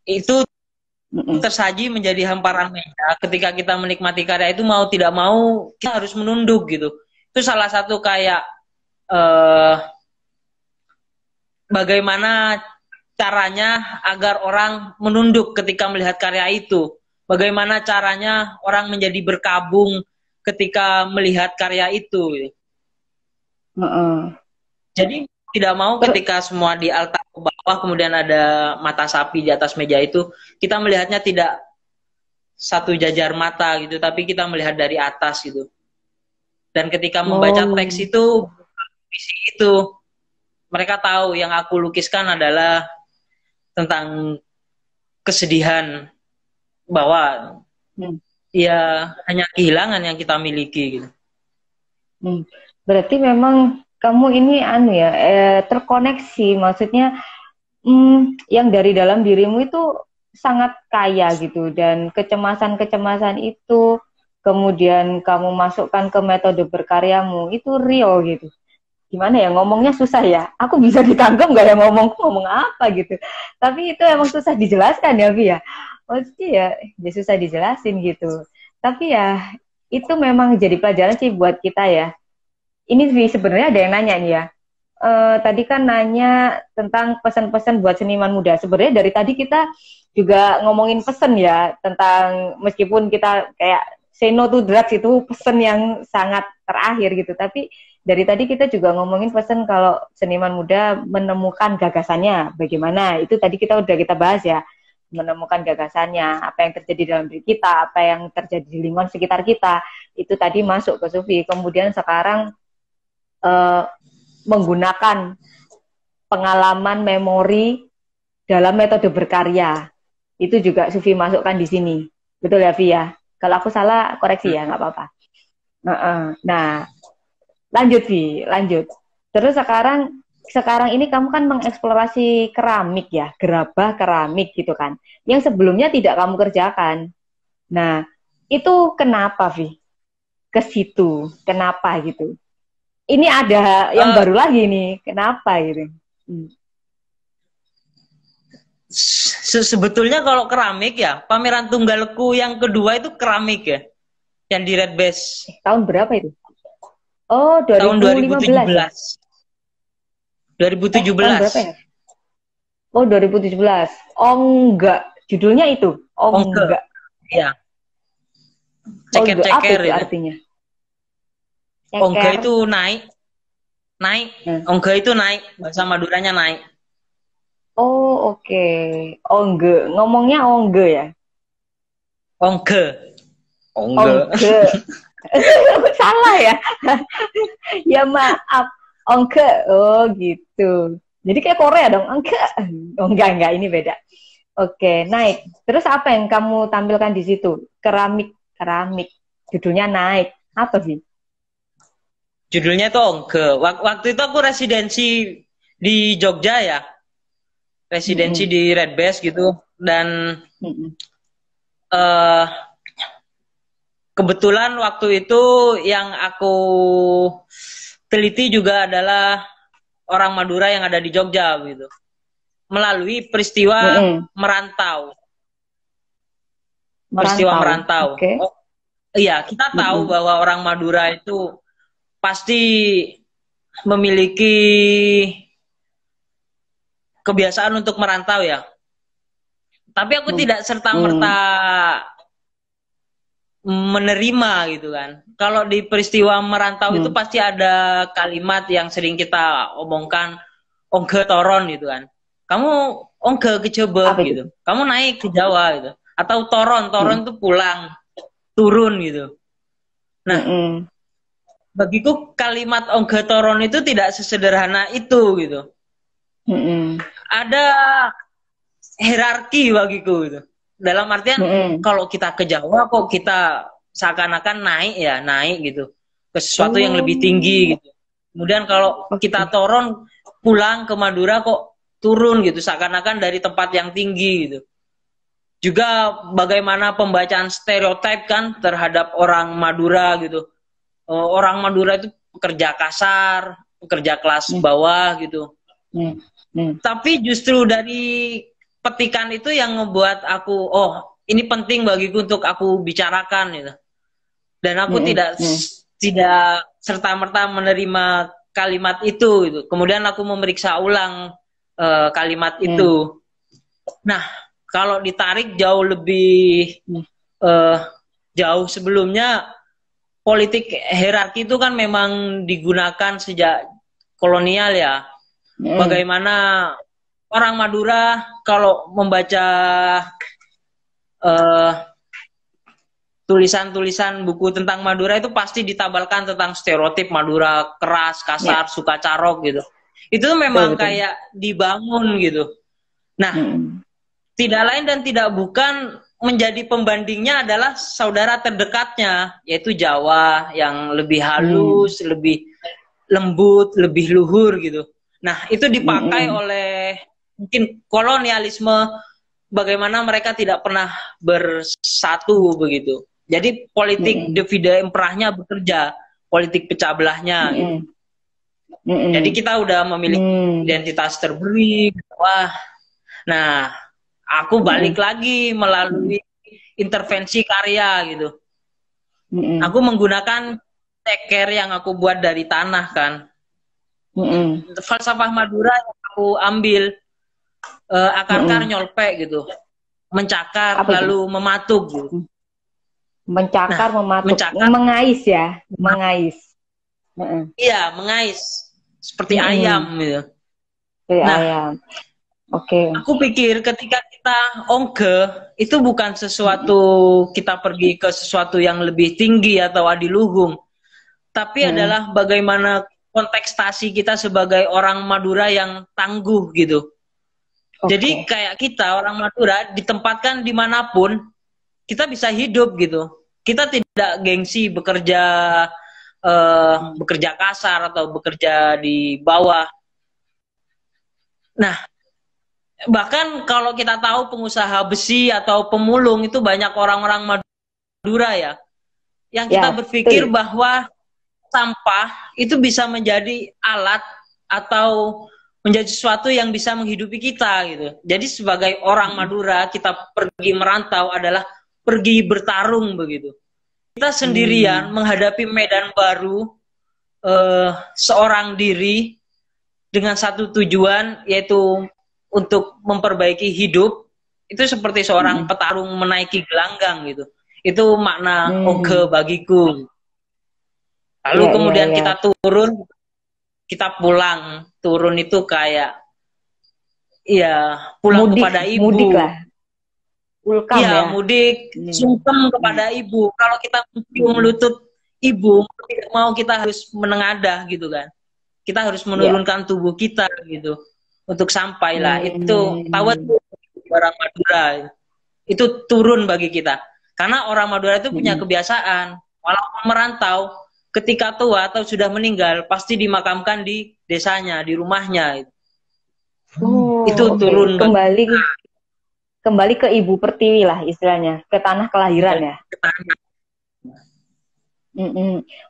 itu tersaji menjadi hamparan meja. Ketika kita menikmati karya itu mau tidak mau kita harus menunduk gitu. Itu salah satu kayak bagaimana caranya agar orang menunduk ketika melihat karya itu. Bagaimana caranya orang menjadi berkabung ketika melihat karya itu. Jadi tidak mau ketika semua di altar ke bawah kemudian ada mata sapi di atas meja itu, kita melihatnya tidak satu jajar mata gitu, tapi kita melihat dari atas gitu. Dan ketika membaca teks itu, mereka tahu yang aku lukiskan adalah tentang kesedihan bahwa ya hanya kehilangan yang kita miliki gitu. Berarti memang kamu ini terkoneksi, maksudnya yang dari dalam dirimu itu sangat kaya gitu, dan kecemasan-kecemasan itu kemudian kamu masukkan ke metode berkaryamu itu real gitu. Gimana ya, ngomongnya susah ya, aku bisa ditangkap nggak ya ngomong apa gitu, tapi itu emang susah dijelaskan ya Vi ya, maksudnya ya susah dijelasin gitu, tapi ya itu memang jadi pelajaran sih buat kita ya. Ini sebenarnya ada yang nanya nih ya, tadi kan nanya tentang pesan-pesan buat seniman muda. Sebenarnya dari tadi kita juga ngomongin pesan ya, tentang meskipun kita kayak say no to drugs itu pesan yang sangat terakhir gitu. Tapi dari tadi kita juga ngomongin pesan kalau seniman muda menemukan gagasannya bagaimana. Itu tadi kita udah kita bahas ya, menemukan gagasannya, apa yang terjadi dalam diri kita, apa yang terjadi di lingkungan sekitar kita. Itu tadi masuk ke Sufi. Kemudian sekarang menggunakan pengalaman memori dalam metode berkarya. Itu juga Sufi masukkan di sini. Betul ya, Vi ya? Kalau aku salah, koreksi ya, nggak apa-apa. Nah, lanjut, Vi, lanjut. Terus sekarang ini kamu kan mengeksplorasi keramik ya, gerabah keramik gitu kan. Yang sebelumnya tidak kamu kerjakan. Nah, itu kenapa, Vi? Ke situ, kenapa gitu? Ini ada yang baru lagi nih, kenapa gitu? Sebetulnya kalau keramik ya, pameran tunggalku yang kedua itu keramik ya, yang di Red Base. Tahun berapa itu? Oh, 2015. Tahun 2017. 2017. Tahun berapa ya? Oh, 2017. Oh enggak, judulnya itu. Oh enggak. Iya. Ceker-ceker itu artinya. Ongga itu naik. Ongga itu naik, bahasa Maduranya naik. Oh, oke. Ongge, ngomongnya ongge ya? Ongge. Salah ya? Ya maaf, ongge. Oh, gitu. Jadi kayak Korea dong, ongge. Oh, enggak, ini beda. Oke, naik. Terus apa yang kamu tampilkan di situ? Keramik. Judulnya naik. Apa sih? Judulnya tuh Ongge. Waktu itu aku residensi di Jogja ya. Residensi di Red Base gitu. Dan kebetulan waktu itu yang aku teliti juga adalah orang Madura yang ada di Jogja gitu. Melalui peristiwa merantau. Peristiwa merantau. Okay. Iya, kita tahu bahwa orang Madura itu pasti memiliki kebiasaan untuk merantau ya. Tapi aku tidak serta-merta menerima gitu kan. Kalau di peristiwa merantau itu pasti ada kalimat yang sering kita omongkan, ongge toron gitu kan. Kamu ongge ke Jawa gitu. Kamu naik ke Jawa gitu. Atau toron itu pulang, turun gitu. Nah, bagiku kalimat ongge toron itu tidak sesederhana itu gitu. Ada hierarki bagiku gitu. Dalam artian kalau kita ke Jawa kok kita seakan-akan naik gitu ke sesuatu yang lebih tinggi gitu. Kemudian kalau kita toron pulang ke Madura kok turun gitu, seakan-akan dari tempat yang tinggi gitu. Juga bagaimana pembacaan stereotip kan terhadap orang Madura gitu. Orang Madura itu pekerja kasar, pekerja kelas bawah gitu. Tapi justru dari petikan itu yang ngebuat aku, oh ini penting bagiku untuk aku bicarakan gitu. Dan aku tidak serta-merta menerima kalimat itu gitu. Kemudian aku memeriksa ulang kalimat itu. Nah, kalau ditarik jauh lebih jauh sebelumnya, politik hierarki itu kan memang digunakan sejak kolonial ya. Bagaimana orang Madura kalau membaca tulisan-tulisan buku tentang Madura itu pasti ditabalkan tentang stereotip Madura keras, kasar, suka carok gitu. Itu memang kayak dibangun gitu. Nah, tidak lain dan tidak bukan menjadi pembandingnya adalah saudara terdekatnya, yaitu Jawa yang lebih halus, lebih lembut, lebih luhur gitu. Nah, itu dipakai oleh mungkin kolonialisme, bagaimana mereka tidak pernah bersatu begitu. Jadi politik divide imprahnya bekerja, politik pecah belahnya gitu. Jadi kita udah memiliki identitas terberi. Wah, nah aku balik lagi melalui intervensi karya gitu. Aku menggunakan ceker yang aku buat dari tanah kan. Falsafah Madura yang aku ambil, akar-akar nyolpe gitu, mencakar Apa itu? lalu mematuk gitu. Nah, Mencakar, mematuk, mencakar, mengais ya, mengais. iya mengais seperti ayam gitu. Kayak Nah, ayam. Oke. aku pikir ketika kita ongke itu bukan sesuatu kita pergi ke sesuatu yang lebih tinggi atau adiluhung, tapi adalah bagaimana kontekstasi kita sebagai orang Madura yang tangguh gitu. Jadi kayak kita orang Madura ditempatkan dimanapun kita bisa hidup gitu. Kita tidak gengsi bekerja kasar atau bekerja di bawah. Nah, bahkan kalau kita tahu pengusaha besi atau pemulung itu banyak orang-orang Madura ya, yang kita berpikir bahwa sampah itu bisa menjadi alat atau menjadi sesuatu yang bisa menghidupi kita gitu. Jadi sebagai orang Madura kita pergi merantau adalah pergi bertarung begitu. Kita sendirian menghadapi medan baru, seorang diri dengan satu tujuan yaitu untuk memperbaiki hidup. Itu seperti seorang petarung menaiki gelanggang gitu. Itu makna ongke bagiku. Lalu kemudian kita turun, kita pulang. Turun itu kayak ya pulang mudik, kepada ibu. Mudik lah. Iya, mudik, sungkem kepada ibu. Kalau kita mencium lutut ibu, tidak mau kita harus menengadah gitu kan. Kita harus menurunkan tubuh kita gitu untuk sampai lah. Itu tawat orang Madura. Itu turun bagi kita. Karena orang Madura itu punya kebiasaan, walaupun merantau, ketika tua atau sudah meninggal pasti dimakamkan di desanya, di rumahnya. Itu turun kembali ke ibu pertiwi lah istilahnya, ke tanah kelahiran ya.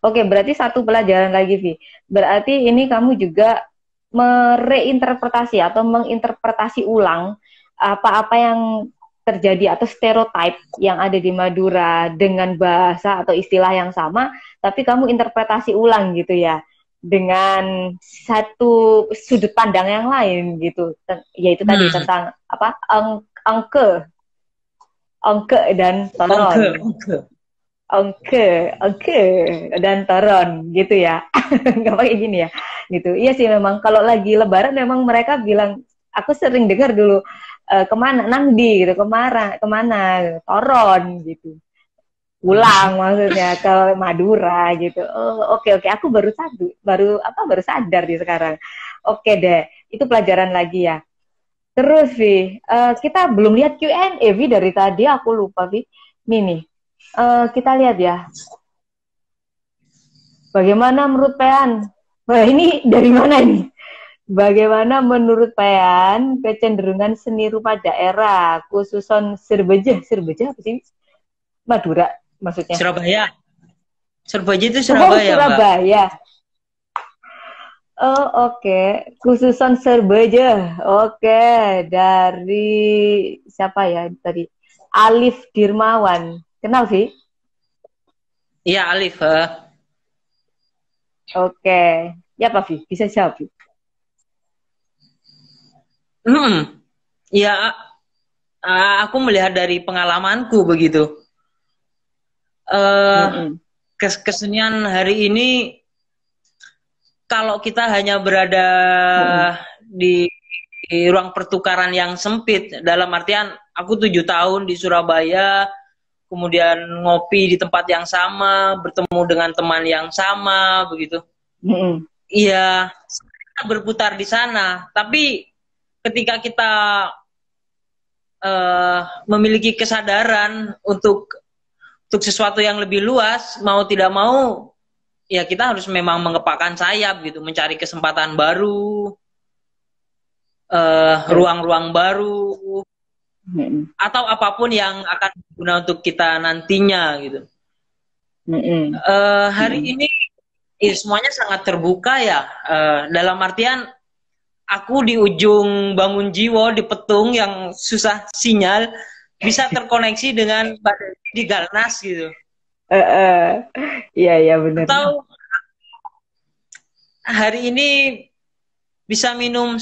Oke, berarti satu pelajaran lagi, Vi. Berarti ini kamu juga mereinterpretasi atau menginterpretasi ulang apa-apa yang terjadi atau stereotip yang ada di Madura dengan bahasa atau istilah yang sama, tapi kamu interpretasi ulang gitu ya, dengan satu sudut pandang yang lain gitu, yaitu tadi tentang apa, ongke dan toron. Ongke dan toron gitu ya. Nggak pakai gini ya gitu. Iya sih, memang kalau lagi lebaran memang mereka bilang, aku sering dengar dulu, kemana Nangdi gitu, kemana toron gitu, pulang maksudnya ke Madura gitu. Oke, aku baru sadar di sekarang. Oke deh, itu pelajaran lagi ya. Terus Vi, kita belum lihat Q&A Vi, dari tadi aku lupa Vi. Nih kita lihat ya. Bagaimana menurut Pean? Wah, ini dari mana ini? Bagaimana menurut Pean kecenderungan seni rupa daerah, khususon Serbeja apa sih? Madura maksudnya? Surabaya. Serbeja itu Surabaya, Surabaya. Oh, oke. Khususon Serbeja. Oke, dari siapa ya tadi? Alif Dirmawan. Kenal sih? Iya, Alif. Oke. Ya, Pak Vi, bisa jawab. Ya, aku melihat dari pengalamanku begitu. Kesenian hari ini, kalau kita hanya berada di ruang pertukaran yang sempit, dalam artian aku 7 tahun di Surabaya, kemudian ngopi di tempat yang sama, bertemu dengan teman yang sama, begitu. Iya, berputar di sana. Tapi ketika kita memiliki kesadaran untuk sesuatu yang lebih luas, mau tidak mau, ya kita harus memang mengepakkan sayap gitu, mencari kesempatan baru, ruang-ruang baru, atau apapun yang akan berguna untuk kita nantinya gitu. Hari ini semuanya sangat terbuka ya, dalam artian aku di ujung Bangun Jiwo di Petung yang susah sinyal bisa terkoneksi dengan di Galnas gitu. Iya benar. Atau hari ini bisa minum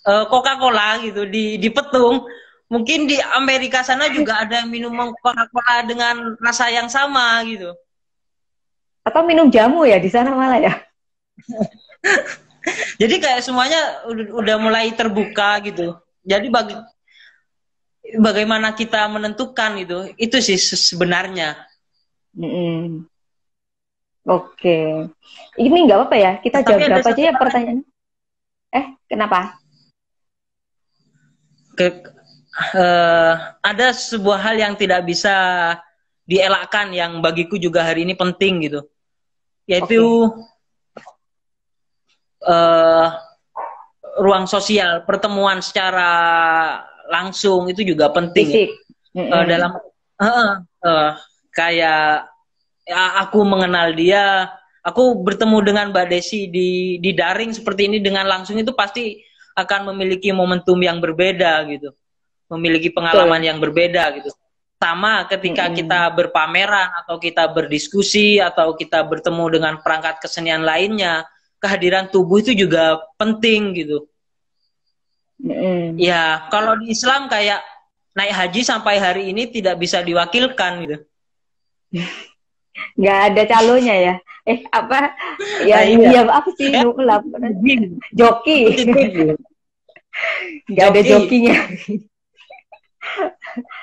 Coca-Cola gitu di petung. Mungkin di Amerika sana juga ada yang minum Coca-Cola dengan rasa yang sama gitu. Atau minum jamu ya di sana malah ya. Jadi kayak semuanya udah mulai terbuka gitu. Jadi bagaimana kita menentukan itu sih sebenarnya. Oke. Ini nggak apa-apa ya, kita jawab berapa aja ya pertanyaan. Kenapa? Ada sebuah hal yang tidak bisa dielakkan yang bagiku juga hari ini penting gitu. Yaitu ruang sosial, pertemuan secara langsung itu juga penting. Dalam kayak ya, aku mengenal dia, aku bertemu dengan Mbak Desi di daring seperti ini dengan langsung itu pasti akan memiliki momentum yang berbeda gitu, memiliki pengalaman yang berbeda gitu. Sama ketika kita berpameran atau kita berdiskusi atau kita bertemu dengan perangkat kesenian lainnya, kehadiran tubuh itu juga penting gitu. Ya, kalau di Islam kayak naik haji sampai hari ini tidak bisa diwakilkan gitu. Nggak ada calonnya ya? Apa? Ya, iya apa sih? Joki. Nggak ada jokinya.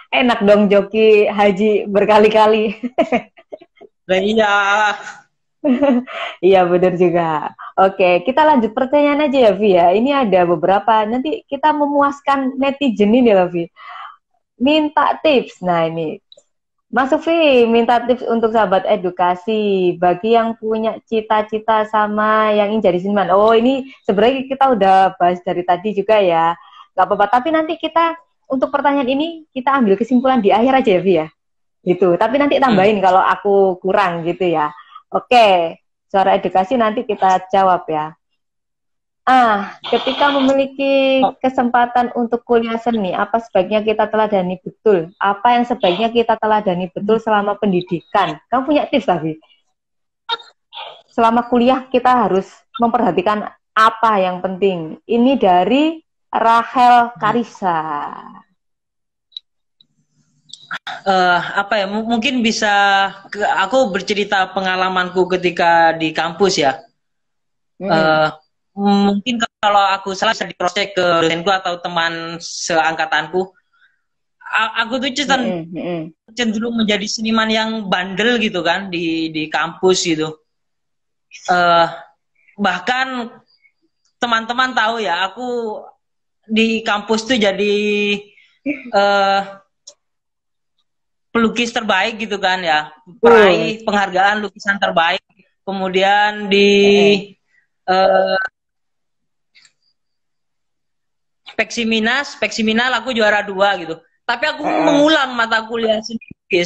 Enak dong joki haji berkali-kali. Nah, iya. Iya benar juga. Oke, kita lanjut pertanyaan aja ya, Vi ya. Ini ada beberapa. Nanti kita memuaskan netizen ini loh, Vi. Minta tips. Nah ini, Mas Sufi minta tips untuk sahabat edukasi bagi yang punya cita-cita sama yang ingin jadi seniman. Oh ini sebenarnya kita udah bahas dari tadi juga ya. Gak apa-apa. Tapi nanti kita untuk pertanyaan ini kita ambil kesimpulan di akhir aja ya, Vi ya. Gitu. Tapi nanti tambahin kalau aku kurang gitu ya. Oke, suara edukasi nanti kita jawab ya. Ketika memiliki kesempatan untuk kuliah seni, apa sebaiknya kita teladani betul? Apa yang sebaiknya kita teladani betul selama pendidikan? Kamu punya tips, Tavi? Selama kuliah kita harus memperhatikan apa yang penting? Ini dari Rahel Karisa. Mungkin bisa aku bercerita pengalamanku ketika di kampus ya. Mungkin kalau aku salah bisa di cross check ke dosenku atau teman seangkatanku. Aku tuh cenderung menjadi seniman yang bandel gitu kan di kampus gitu. Bahkan teman-teman tahu ya, aku di kampus tuh jadi pelukis terbaik gitu kan ya, peraih penghargaan lukisan terbaik, kemudian di Peksiminal aku juara 2 gitu, tapi aku mengulang mata kuliah sendiri,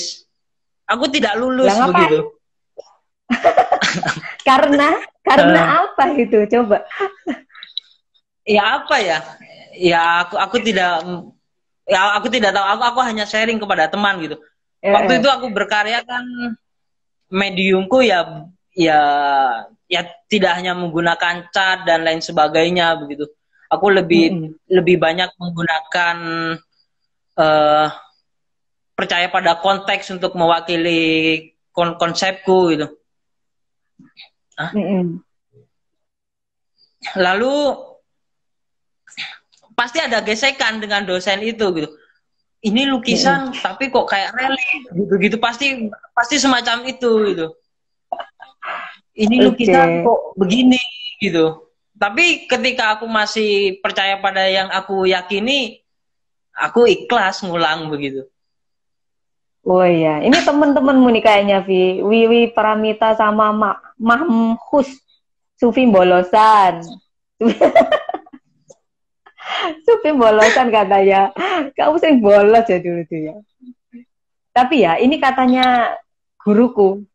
aku tidak lulus begitu. karena apa itu coba? Ya apa ya? Ya aku tidak tahu, aku hanya sharing kepada teman gitu. Waktu itu aku berkarya kan, mediumku ya tidak hanya menggunakan cat dan lain sebagainya begitu. Aku lebih banyak menggunakan percaya pada konteks untuk mewakili konsepku gitu. Lalu pasti ada gesekan dengan dosen itu gitu. Ini lukisan tapi kok kayak relief gitu pasti semacam itu gitu. Ini lukisan kok begini gitu. Tapi ketika aku masih percaya pada yang aku yakini, aku ikhlas ngulang begitu. Oh iya, ini temen-temenmu nih kayaknya, Vi. Wiwi Pramita sama Mahmhus Sufi Bolosan. Sufi Bolosan katanya. Kamu sering bolos ya dulu tuh ya. Tapi ya, ini katanya guruku,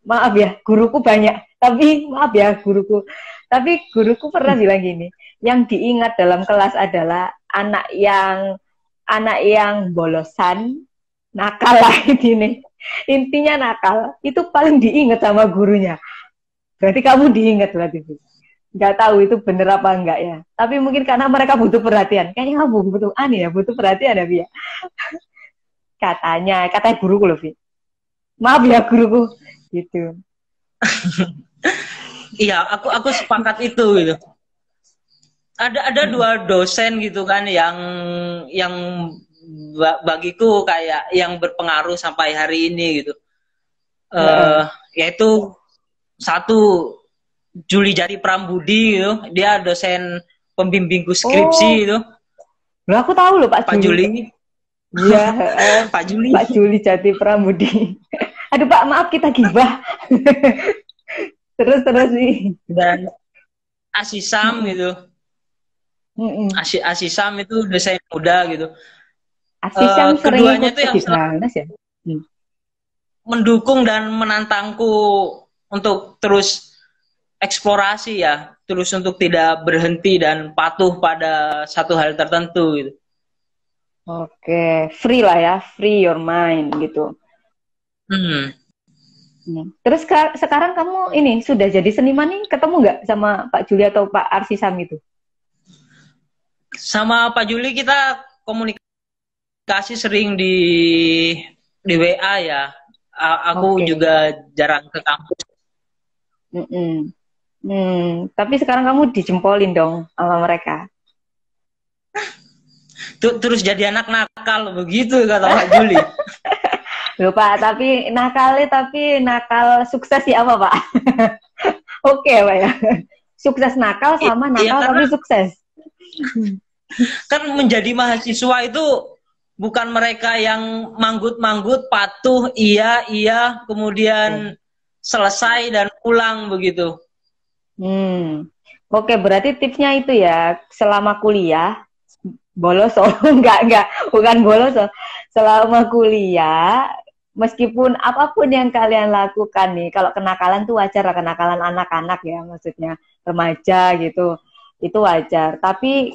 maaf ya, guruku banyak. Tapi maaf ya, guruku. Tapi guruku pernah bilang gini, yang diingat dalam kelas adalah anak yang bolosan, nakal lah ini. Intinya nakal, itu paling diingat sama gurunya. Berarti kamu diingat berarti. nggak tahu itu bener apa enggak ya. Tapi mungkin karena mereka butuh perhatian. Kayaknya kamu butuh aneh ya, butuh perhatian ya, Vi ya. Katanya guruku loh, Vi. Maaf ya guruku, gitu. Iya, aku sepakat itu gitu. Ada dua dosen gitu kan yang bagiku kayak yang berpengaruh sampai hari ini gitu. Yaitu satu Juli Jati Prambudi gitu. Dia dosen pembimbingku skripsi Oh, itu. loh aku tahu loh Pak Pak Juli. Juli. Iya, Pak Juli. Pak Juli Jati Prambudi. Aduh Pak, maaf kita gibah. Terus nih. Dan Asisam Mm-mm. gitu. Mm-mm. Asisam itu dosen muda gitu. Asisam sering Keduanya ikut tuh yang di Granas ya. mendukung dan menantangku untuk terus eksplorasi ya, terus untuk tidak berhenti dan patuh pada satu hal tertentu gitu. Oke, free lah ya, free your mind gitu. Hmm. Terus sekarang kamu ini sudah jadi seniman nih, ketemu nggak sama Pak Juli atau Pak Arsisam itu? Sama Pak Juli kita komunikasi sering di WA ya. Aku Oke. juga jarang ke kampus. Mm-mm. Tapi sekarang kamu dijempolin dong sama mereka. Terus jadi anak nakal begitu kata Pak Juli. Loh Pak, tapi nakal sukses ya apa Pak? Oke Pak ya. Sukses nakal sama Iya nakal karena tapi sukses. kan menjadi mahasiswa itu bukan mereka yang manggut-manggut, patuh, iya, kemudian selesai dan pulang begitu. Oke, berarti tipsnya itu ya, selama kuliah, bolos, enggak, bukan bolos, selama kuliah, meskipun apapun yang kalian lakukan nih, kalau kenakalan tuh wajar lah, kenakalan anak-anak ya, maksudnya remaja gitu, itu wajar. Tapi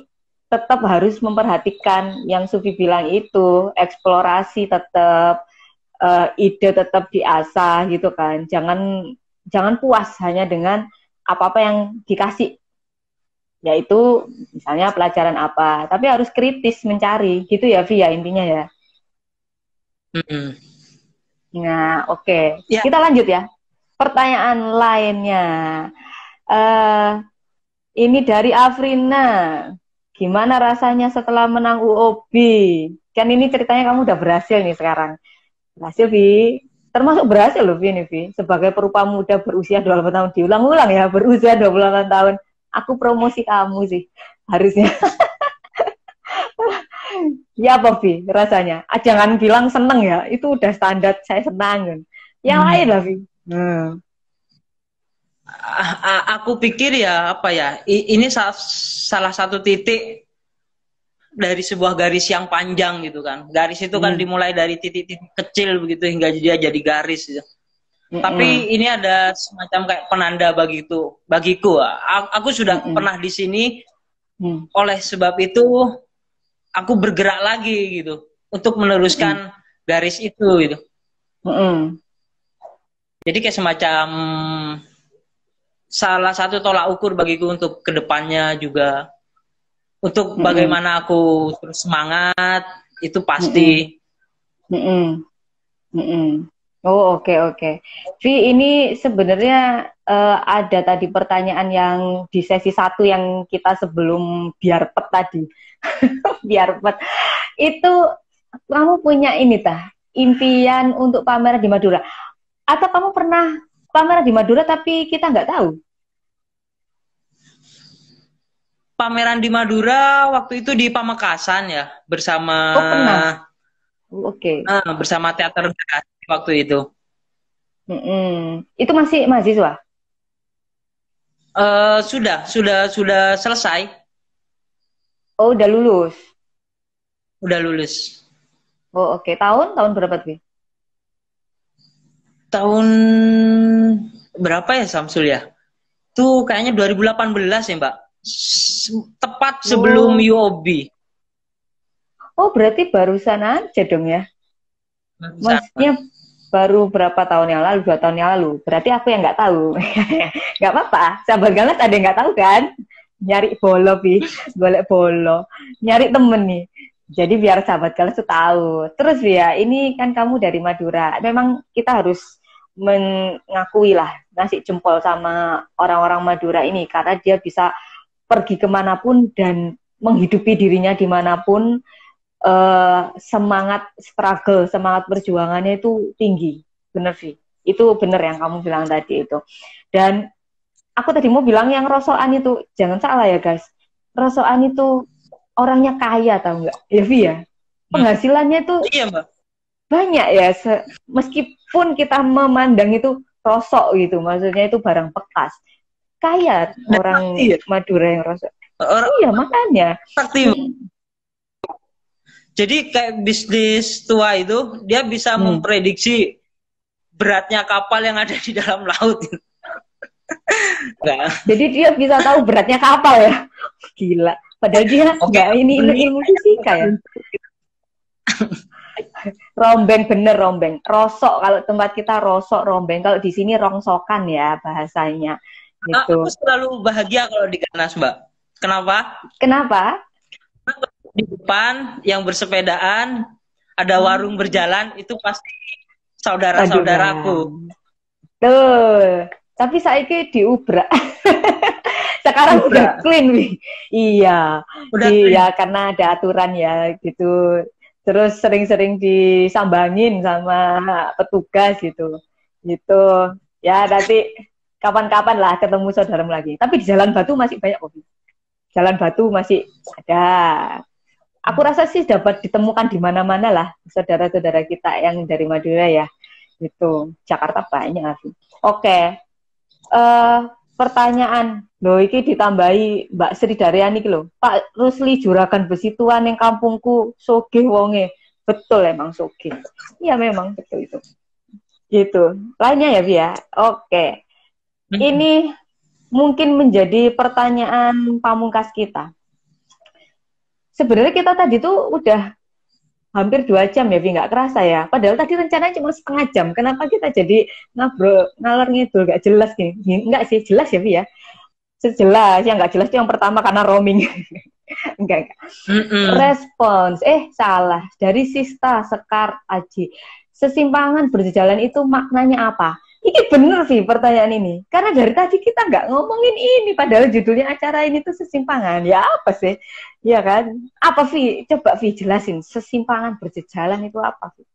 tetap harus memperhatikan yang Sufi bilang itu, eksplorasi tetap, ide tetap diasah gitu kan. Jangan puas hanya dengan apa-apa yang dikasih, yaitu misalnya pelajaran apa, tapi harus kritis mencari gitu ya Vi ya intinya ya. Mm-mm. Nah oke. Ya, Kita lanjut ya, pertanyaan lainnya. Ini dari Afrina, gimana rasanya setelah menang UOB? Kan ini ceritanya kamu udah berhasil nih sekarang. Berhasil Vi, termasuk berhasil loh Vi ini Vi, sebagai perupa muda berusia 28 tahun, diulang-ulang ya, berusia 28 tahun. Aku promosi kamu sih harusnya. Ya apa Vi rasanya? Jangan bilang seneng ya, itu udah standar saya senang. Yang lain lah Vi. aku pikir ya apa ya, ini salah satu titik dari sebuah garis yang panjang gitu kan. Garis itu kan dimulai dari titik-titik kecil begitu hingga dia jadi garis gitu. Tapi ini ada semacam kayak penanda bagiku. Aku sudah pernah di sini, oleh sebab itu aku bergerak lagi gitu untuk meneruskan garis itu gitu. Jadi kayak semacam salah satu tolak ukur bagiku untuk kedepannya juga. Untuk bagaimana aku terus semangat itu pasti. Oh oke. Vi ini sebenarnya ada tadi pertanyaan yang di sesi 1 yang kita sebelum biar pet tadi. Biar pet. Itu kamu punya ini impian untuk pameran di Madura. Atau kamu pernah pameran di Madura tapi kita nggak tahu? Pameran di Madura waktu itu di Pamekasan ya bersama. Oh pernah. Oke. Bersama teater waktu itu. Itu masih mahasiswa? Sudah selesai. Oh udah lulus. Udah lulus. Oh oke. Tahun berapa tuh? Tahun berapa ya Samsul ya? Tuh kayaknya 2018 ya Mbak. Tepat sebelum UOB. Oh berarti barusan aja dong ya? Maksudnya baru berapa tahun yang lalu, 2 tahun yang lalu. Berarti aku yang nggak tahu. Nggak apa-apa. Sahabat ganas ada yang nggak tahu kan? Nyari bolo, golek bolo. Nyari temen nih. Jadi biar sahabat ganas tuh tahu. Terus ya, ini kan kamu dari Madura. Memang kita harus mengakui lah, ngasih jempol sama orang-orang Madura ini. Karena dia bisa pergi kemanapun dan menghidupi dirinya dimanapun. Semangat struggle, semangat perjuangannya itu tinggi, bener sih. Itu bener yang kamu bilang tadi itu. Dan aku tadi mau bilang yang rosokan itu, jangan salah ya guys. Rosokan itu orangnya kaya, tahu nggak? Ya Vi ya. Penghasilannya itu Iya, Mbak. banyak ya. Meskipun kita memandang itu rosok gitu, maksudnya itu barang bekas. Kaya orang Madura yang rosok. Iya makanya. Jadi kayak bisnis tua itu, dia bisa memprediksi beratnya kapal yang ada di dalam laut. Jadi dia bisa tahu beratnya kapal ya? Gila. Padahal dia nggak ini ilmu fisika ya. Rombeng, bener rombeng. Rosok, kalau tempat kita rosok, rombeng. Kalau di sini rongsokan ya bahasanya. Gitu. Aku selalu bahagia kalau di Ganas, Mbak. Kenapa? Kenapa? Di depan yang bersepedaan ada warung berjalan, itu pasti saudara-saudaraku. Tuh, tapi saiki diubrak. Sekarang udah clean, Wi. Iya. Iya, karena ada aturan ya gitu. Terus sering-sering disambangin sama petugas gitu. Gitu. Ya, nanti kapan-kapan lah ketemu saudaramu lagi. Tapi di Jalan Batu masih banyak kok. Jalan Batu masih ada. Aku rasa sih dapat ditemukan di mana-mana lah saudara-saudara kita yang dari Madura ya. Gitu. Jakarta banyak. Oke. Pertanyaan. Loh, iki ditambahi Mbak Sri Daryani iki lho. Pak Rusli Juragan Besi Tuan yang kampungku sogeh wonge. Betul emang sogeh. Iya memang betul itu. Gitu. Lainnya ya, Via. Oke. Ini mungkin menjadi pertanyaan pamungkas kita. Sebenarnya kita tadi tuh udah hampir 2 jam ya, Vi, nggak kerasa ya. Padahal tadi rencananya cuma setengah jam. Kenapa kita jadi ngobrol ngalor ngidul nggak jelas nih? Nggak sih, jelas ya, Vi ya. Sejelas, yang nggak jelas itu yang pertama karena roaming. enggak. Respons, salah. Dari Sista Sekar Aji. Sesimpangan berjalan itu maknanya apa? Ini bener sih pertanyaan ini. Karena dari tadi kita nggak ngomongin ini. Padahal judulnya acara ini tuh sesimpangan. Ya apa sih? Ya kan? Apa, Vi? Coba, Vi, jelasin. Sesimpangan berjalan itu apa, Vi?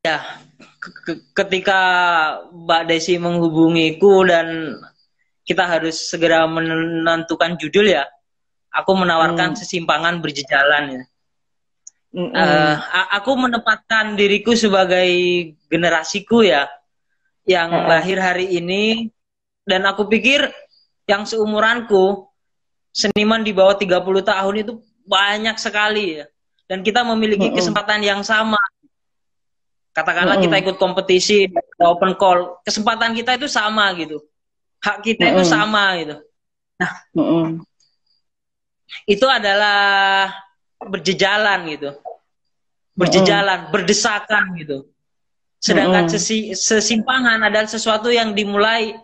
Ya. Ketika Mbak Desi menghubungiku dan kita harus segera menentukan judul ya, aku menawarkan sesimpangan berjalan ya. Aku menempatkan diriku sebagai generasiku ya, yang lahir hari ini, dan aku pikir yang seumuranku, seniman di bawah 30 tahun itu banyak sekali ya, dan kita memiliki kesempatan yang sama. Katakanlah kita ikut kompetisi, open call, kesempatan kita itu sama gitu, hak kita itu sama gitu. Nah, itu adalah berjejalan gitu, berjejalan, berdesakan gitu. Sedangkan sesimpangan adalah sesuatu yang dimulai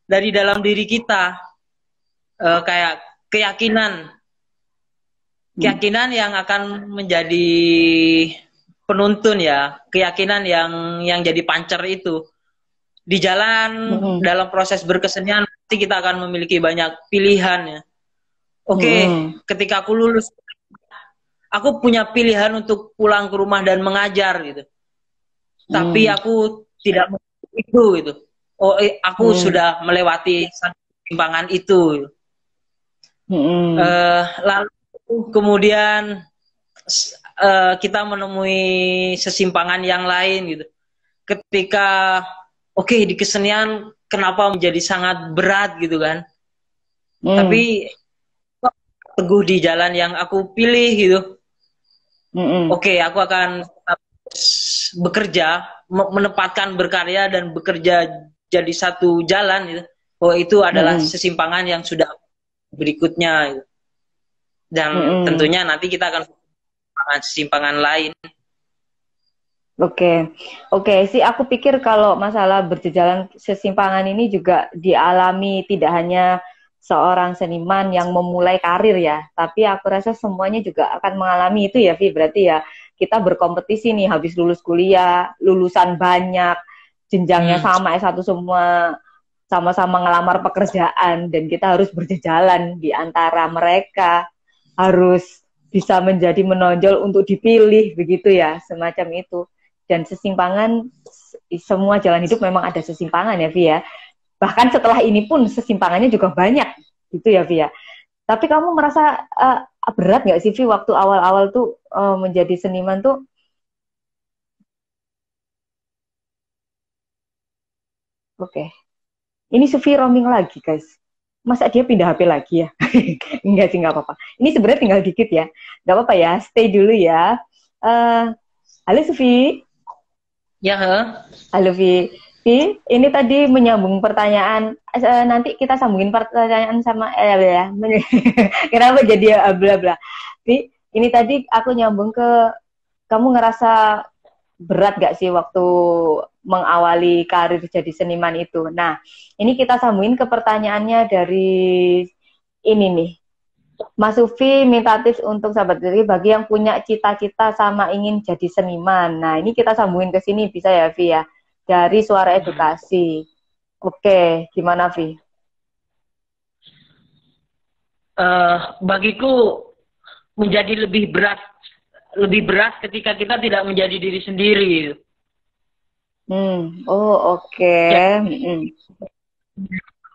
dari dalam diri kita, kayak keyakinan yang akan menjadi penuntun ya, keyakinan yang jadi pancer itu. Di jalan dalam proses berkesenian pasti kita akan memiliki banyak pilihan ya. Ketika aku lulus, aku punya pilihan untuk pulang ke rumah dan mengajar gitu. Tapi aku tidak itu gitu. Aku sudah melewati simpangan itu. Lalu kemudian kita menemui sesimpangan yang lain gitu. Ketika di kesenian kenapa menjadi sangat berat gitu kan. Tapi teguh di jalan yang aku pilih gitu. Aku akan bekerja, menempatkan berkarya dan bekerja jadi satu jalan gitu. Itu adalah sesimpangan yang sudah berikutnya gitu. Dan tentunya nanti kita akan sesimpangan lain. Oke, oke sih. Aku pikir kalau masalah berjejalan sesimpangan ini juga dialami tidak hanya seorang seniman yang memulai karir ya, tapi aku rasa semuanya juga akan mengalami itu ya, Vi. Berarti ya kita berkompetisi nih, habis lulus kuliah, lulusan banyak, jenjangnya Hmm. sama S1 semua, sama-sama ngelamar pekerjaan, dan kita harus berjejalan di antara mereka, harus bisa menjadi menonjol untuk dipilih, begitu ya, semacam itu. Dan sesimpangan, semua jalan hidup memang ada sesimpangan ya, Via. Bahkan setelah ini pun sesimpangannya juga banyak, gitu ya, Via. Tapi kamu merasa berat nggak sih, Vi, waktu awal-awal tuh menjadi seniman tuh? Oke, ini Sufi roaming lagi, guys. Masa dia pindah HP lagi ya? Enggak sih, nggak apa-apa. Ini sebenarnya tinggal dikit ya. Nggak apa-apa ya, stay dulu ya. Halo Sufi. Ya, he. Halo Vi. Vi, ini tadi menyambung pertanyaan. Nanti kita sambungin pertanyaan sama ya. Kenapa jadi bla bla? Vi, ini tadi aku nyambung ke kamu ngerasa berat gak sih waktu mengawali karir jadi seniman itu? Nah, ini kita sambungin ke pertanyaannya dari ini nih. Mas Sufi minta tips untuk sahabat diri bagi yang punya cita-cita sama ingin jadi seniman. Nah, ini kita sambungin ke sini bisa ya, Vi ya? Dari Suara Edukasi. Oke, gimana, Vi? Bagiku menjadi lebih berat ketika kita tidak menjadi diri sendiri. Oh, oke. Ya, Mm-mm.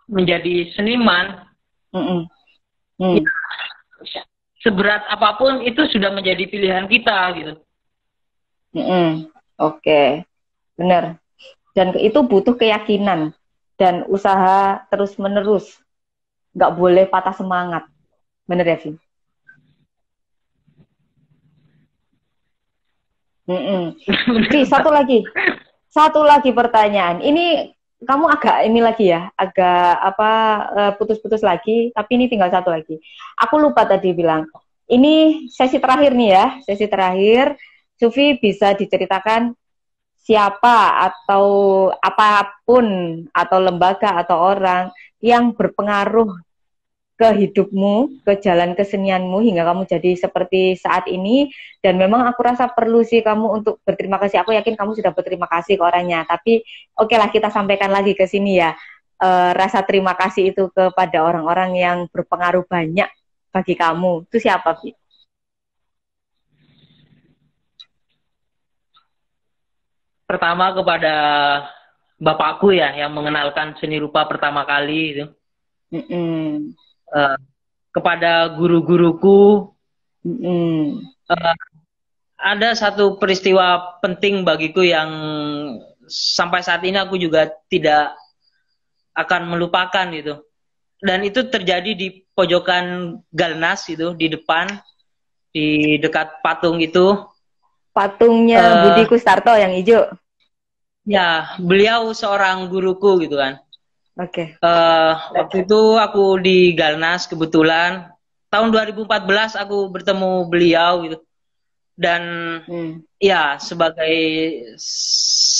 menjadi seniman, Mm-mm. ya, Mm. seberat apapun itu sudah menjadi pilihan kita gitu. Mm-mm. Oke, benar. Dan itu butuh keyakinan dan usaha terus-menerus. Nggak boleh patah semangat. Bener ya, Vi? Mm-mm. Vi, satu lagi pertanyaan. Ini kamu agak ini lagi ya, agak apa putus-putus lagi, tapi ini tinggal satu lagi. Aku lupa tadi bilang. Ini sesi terakhir nih ya, sesi terakhir. Sufi bisa diceritakan siapa atau apapun atau lembaga atau orang yang berpengaruh ke hidupmu, ke jalan kesenianmu hingga kamu jadi seperti saat ini. Dan memang aku rasa perlu sih kamu untuk berterima kasih. Aku yakin kamu sudah berterima kasih ke orangnya. Tapi oke lah kita sampaikan lagi ke sini ya. Rasa terima kasih itu kepada orang-orang yang berpengaruh banyak bagi kamu. Itu siapa, Bi? Pertama kepada bapakku ya yang mengenalkan seni rupa pertama kali itu. Mm-mm. Eh, Kepada guru-guruku, Mm-mm. eh, ada satu peristiwa penting bagiku yang sampai saat ini aku juga tidak akan melupakan gitu. Dan itu terjadi di pojokan Galnas itu di depan, di dekat patung itu. Patungnya Budi eh Kustarto yang hijau. Ya, beliau seorang guruku gitu kan. Oke. Waktu itu aku di Galnas kebetulan tahun 2014 aku bertemu beliau gitu. Dan Hmm. ya sebagai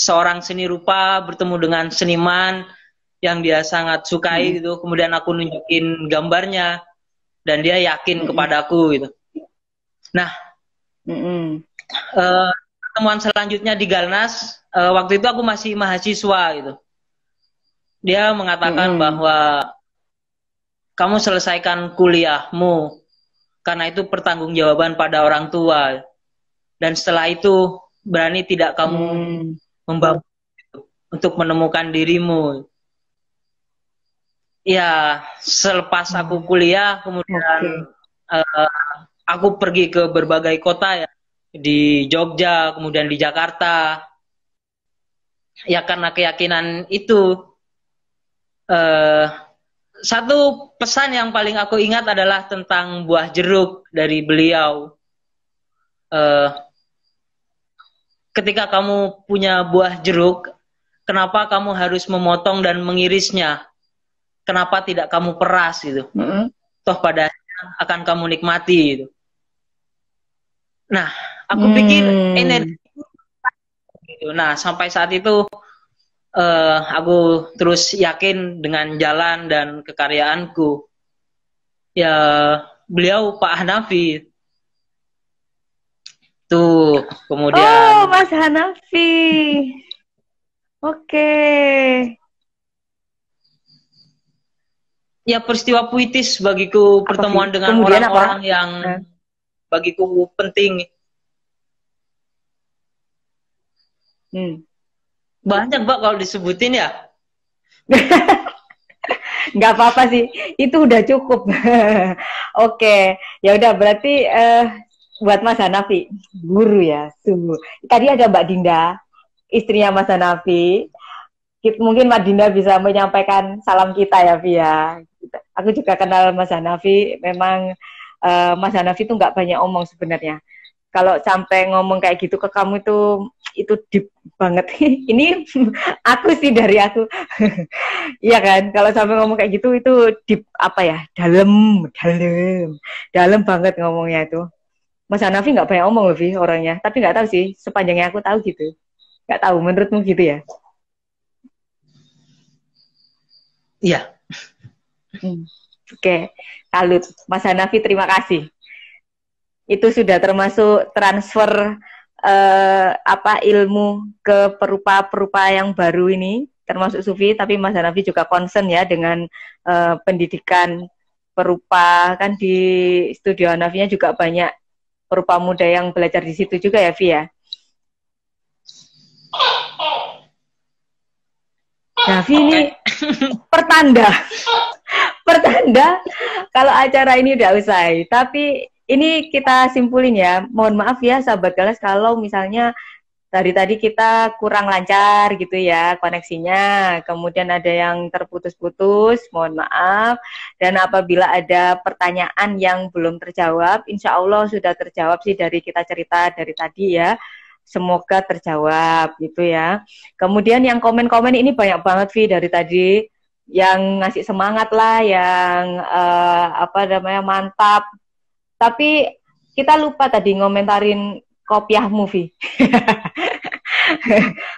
seorang seni rupa bertemu dengan seniman yang dia sangat sukai Hmm. gitu. Kemudian aku nunjukin gambarnya dan dia yakin Hmm. kepadaku gitu. Nah, Hmm. pertemuan selanjutnya di Galnas, waktu itu aku masih mahasiswa gitu. Dia mengatakan Hmm. bahwa kamu selesaikan kuliahmu karena itu pertanggungjawaban pada orang tua. Dan setelah itu berani tidak kamu Hmm. membangun untuk menemukan dirimu. Ya, selepas aku Hmm. kuliah, kemudian Oke. uh, aku pergi ke berbagai kota ya, di Jogja, kemudian di Jakarta. Ya karena keyakinan itu, uh, satu pesan yang paling aku ingat adalah tentang buah jeruk dari beliau. Uh, Ketika kamu punya buah jeruk, kenapa kamu harus memotong dan mengirisnya? Kenapa tidak kamu peras gitu? Hmm. Toh pada akan kamu nikmati gitu. Nah, aku pikir Hmm. energi gitu. Nah, sampai saat itu aku terus yakin dengan jalan dan kekaryaanku. Ya, beliau Pak Hanafi tuh, Oh, kemudian Mas Hanafi. Oke. ya peristiwa puitis bagiku Apa, Vi? pertemuan dengan Kemudian apa? orang-orang yang Nah. bagiku penting. Hmm. Banyak Mbak kalau disebutin ya. Nggak apa-apa sih, itu udah cukup. Oke, ya udah berarti buat Mas Hanafi, guru ya, sungguh. Tadi ada Mbak Dinda, istrinya Mas Hanafi. Mungkin Mbak Dinda bisa menyampaikan salam kita ya, Via. Aku juga kenal Mas Hanafi, memang Mas Hanafi itu nggak banyak omong sebenarnya. Kalau sampai ngomong kayak gitu ke kamu itu deep banget. Ini aku sih dari aku. Iya kan, kalau sampai ngomong kayak gitu itu deep apa ya, dalam banget ngomongnya itu. Mas Hanafi nggak banyak omong loh, Vi, orangnya. Tapi nggak tahu sih, sepanjangnya aku tahu gitu. Nggak tahu, menurutmu gitu ya? Iya. Oke, salut. Mas Hanafi, terima kasih. Itu sudah termasuk transfer ilmu ke perupa-perupa yang baru ini, termasuk Sufi, tapi Mas Hanafi juga concern ya dengan pendidikan perupa, kan di studio Hanafinya juga banyak perupa muda yang belajar di situ juga ya, Vi ya. Nah, Vi ini pertanda kalau acara ini udah usai. Tapi ini kita simpulin ya. Mohon maaf ya sahabat Galas kalau misalnya dari tadi kita kurang lancar gitu ya koneksinya. Kemudian ada yang terputus-putus, mohon maaf. Dan apabila ada pertanyaan yang belum terjawab, insya Allah sudah terjawab sih dari kita cerita dari tadi ya. Semoga terjawab gitu ya. Kemudian yang komen-komen ini banyak banget, Vi, dari tadi yang ngasih semangat lah, yang mantap. Tapi kita lupa tadi ngomentarin kopiah movie.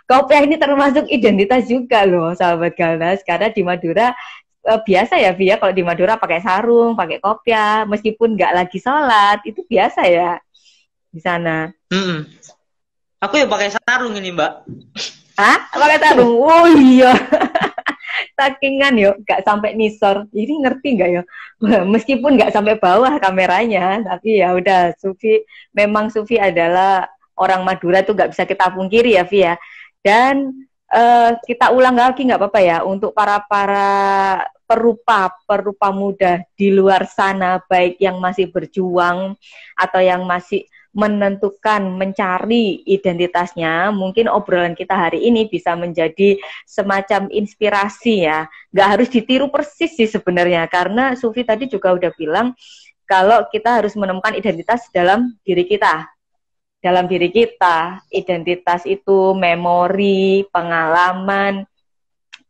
Kopiah ini termasuk identitas juga loh, sahabat Galnas. Karena di Madura biasa ya, Via, kalau di Madura pakai sarung, pakai kopiah, meskipun nggak lagi sholat, itu biasa ya di sana. Aku ya pakai sarung ini, Mbak. Hah? Pakai sarung? Oh iya. Sakingan yuk, nggak sampai nisor. Ini ngerti nggak ya? Meskipun nggak sampai bawah kameranya, tapi ya udah. Memang Sufi adalah orang Madura tuh nggak bisa kita pungkiri ya, Vi ya. Dan kita ulang lagi nggak apa-apa ya untuk para perupa muda di luar sana, baik yang masih berjuang atau yang masih menentukan, mencari identitasnya. Mungkin obrolan kita hari ini bisa menjadi semacam inspirasi ya. Nggak harus ditiru persis sih sebenarnya, karena Sufi tadi juga udah bilang kalau kita harus menemukan identitas dalam diri kita. Dalam diri kita, identitas itu memori, pengalaman,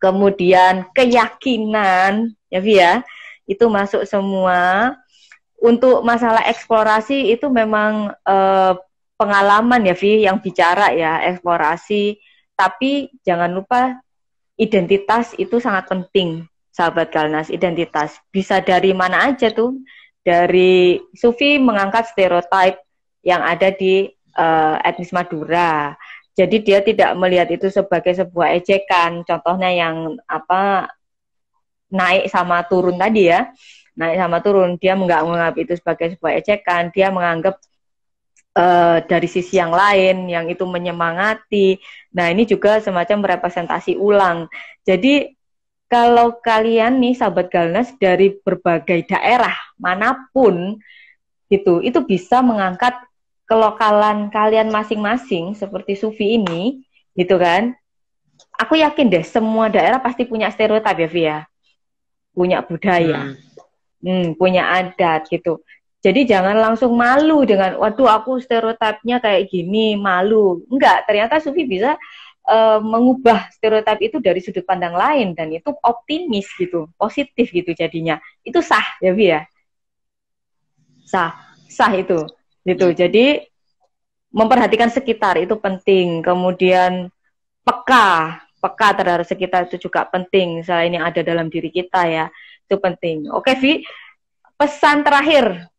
kemudian keyakinan, ya Via, itu masuk semua. Untuk masalah eksplorasi itu memang pengalaman ya, Vi, yang bicara ya, eksplorasi. Tapi jangan lupa identitas itu sangat penting, sahabat Galnas. Identitas bisa dari mana aja tuh. Dari Sufi mengangkat stereotip yang ada di etnis Madura. Jadi dia tidak melihat itu sebagai sebuah ejekan. Contohnya yang naik sama turun tadi ya. Naik sama turun, dia nggak menganggap itu sebagai sebuah ejekan, dia menganggap dari sisi yang lain, yang itu menyemangati. Nah, ini juga semacam representasi ulang. Jadi, kalau kalian nih, sahabat Galnas, dari berbagai daerah, manapun, gitu, itu bisa mengangkat kelokalan kalian masing-masing, seperti Sufi ini, gitu kan. Aku yakin deh, semua daerah pasti punya stereotip ya, Via. Punya budaya. Punya adat gitu. Jadi jangan langsung malu dengan, waduh aku stereotipnya kayak gini, malu. Enggak, ternyata Sufi bisa mengubah stereotip itu dari sudut pandang lain, dan itu optimis gitu, positif gitu jadinya. Itu sah ya, Vi ya? Sah itu. Gitu. Jadi memperhatikan sekitar itu penting. Kemudian peka terhadap sekitar itu juga penting. Selain yang ada dalam diri kita ya, itu penting. Oke, Vi, pesan terakhir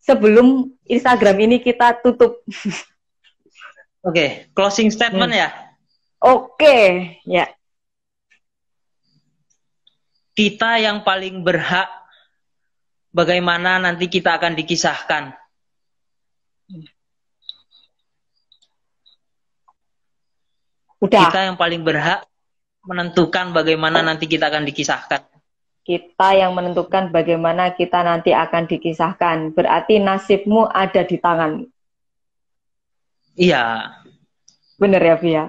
sebelum Instagram ini kita tutup. Oke, closing statement ya. Oke, ya. Kita yang paling berhak bagaimana nanti kita akan dikisahkan. Udah. Kita yang paling berhak menentukan bagaimana nanti kita akan dikisahkan. Kita yang menentukan bagaimana kita nanti akan dikisahkan. Berarti nasibmu ada di tangan. Iya. Bener ya, Via?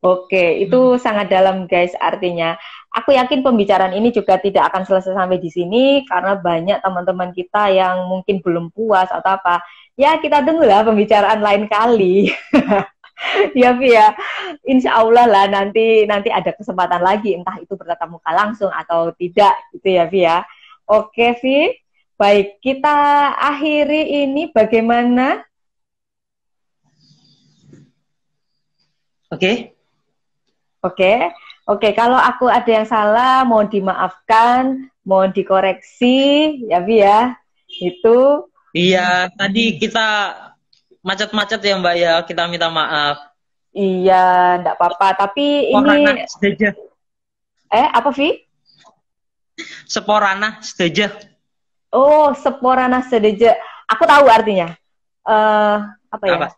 Oke, itu sangat dalam, guys. Artinya, aku yakin pembicaraan ini juga tidak akan selesai sampai di sini, karena banyak teman-teman kita yang mungkin belum puas atau apa. Ya, kita tunggulah pembicaraan lain kali. Ya, Via. Insya Allah lah nanti ada kesempatan lagi, entah itu bertatap muka langsung atau tidak, gitu ya, Via. Oke, Vi. Baik, kita akhiri ini bagaimana? Oke. Oke. Kalau aku ada yang salah, mohon dimaafkan, mohon dikoreksi, ya, Vi ya. Itu. Iya, tadi kita macet-macet ya, Mbak ya. Kita minta maaf. Iya, enggak apa-apa. Tapi ini. Apa, Vi? Seporana sedeja. Oh, seporana sedeja. Aku tahu artinya. Apa ya? Apa?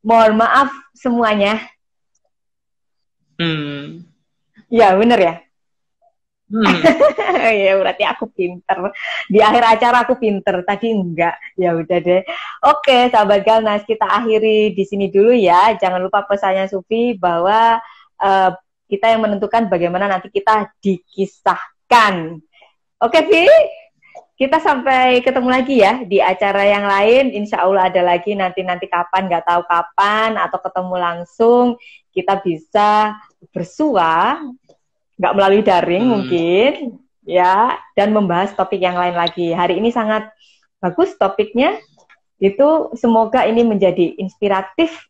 Mohon maaf semuanya. Ya, bener ya? Ya, berarti aku pinter. Di akhir acara aku pinter, tadi enggak. Ya udah deh. Oke, sahabat Galnas, kita akhiri di sini dulu ya. Jangan lupa pesannya Sufi bahwa kita yang menentukan bagaimana nanti kita dikisahkan. Oke, Vi? Kita sampai ketemu lagi ya di acara yang lain. Insya Allah ada lagi nanti kapan, nggak tahu kapan, atau ketemu langsung. Kita bisa bersua, nggak melalui daring mungkin, ya, dan membahas topik yang lain lagi. Hari ini sangat bagus topiknya. Itu semoga ini menjadi inspiratif,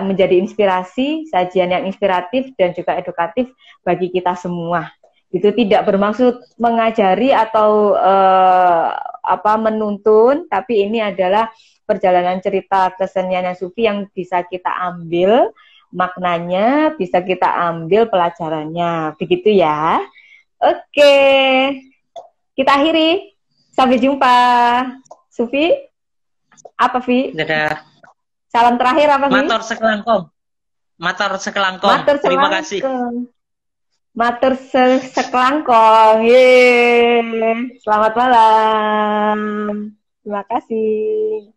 menjadi inspirasi, sajian yang inspiratif dan juga edukatif bagi kita semua. Itu tidak bermaksud mengajari atau menuntun, tapi ini adalah perjalanan cerita kesenian Sufi yang bisa kita ambil maknanya, bisa kita ambil pelajarannya. Begitu ya. Oke. Kita akhiri. Sampai jumpa. Sufi, apa, Vi? Dadah. Salam terakhir apa, Vi? Matur sekelangkong. Terima kasih. Matur sekelangkong. Yeay. Selamat malam. Terima kasih.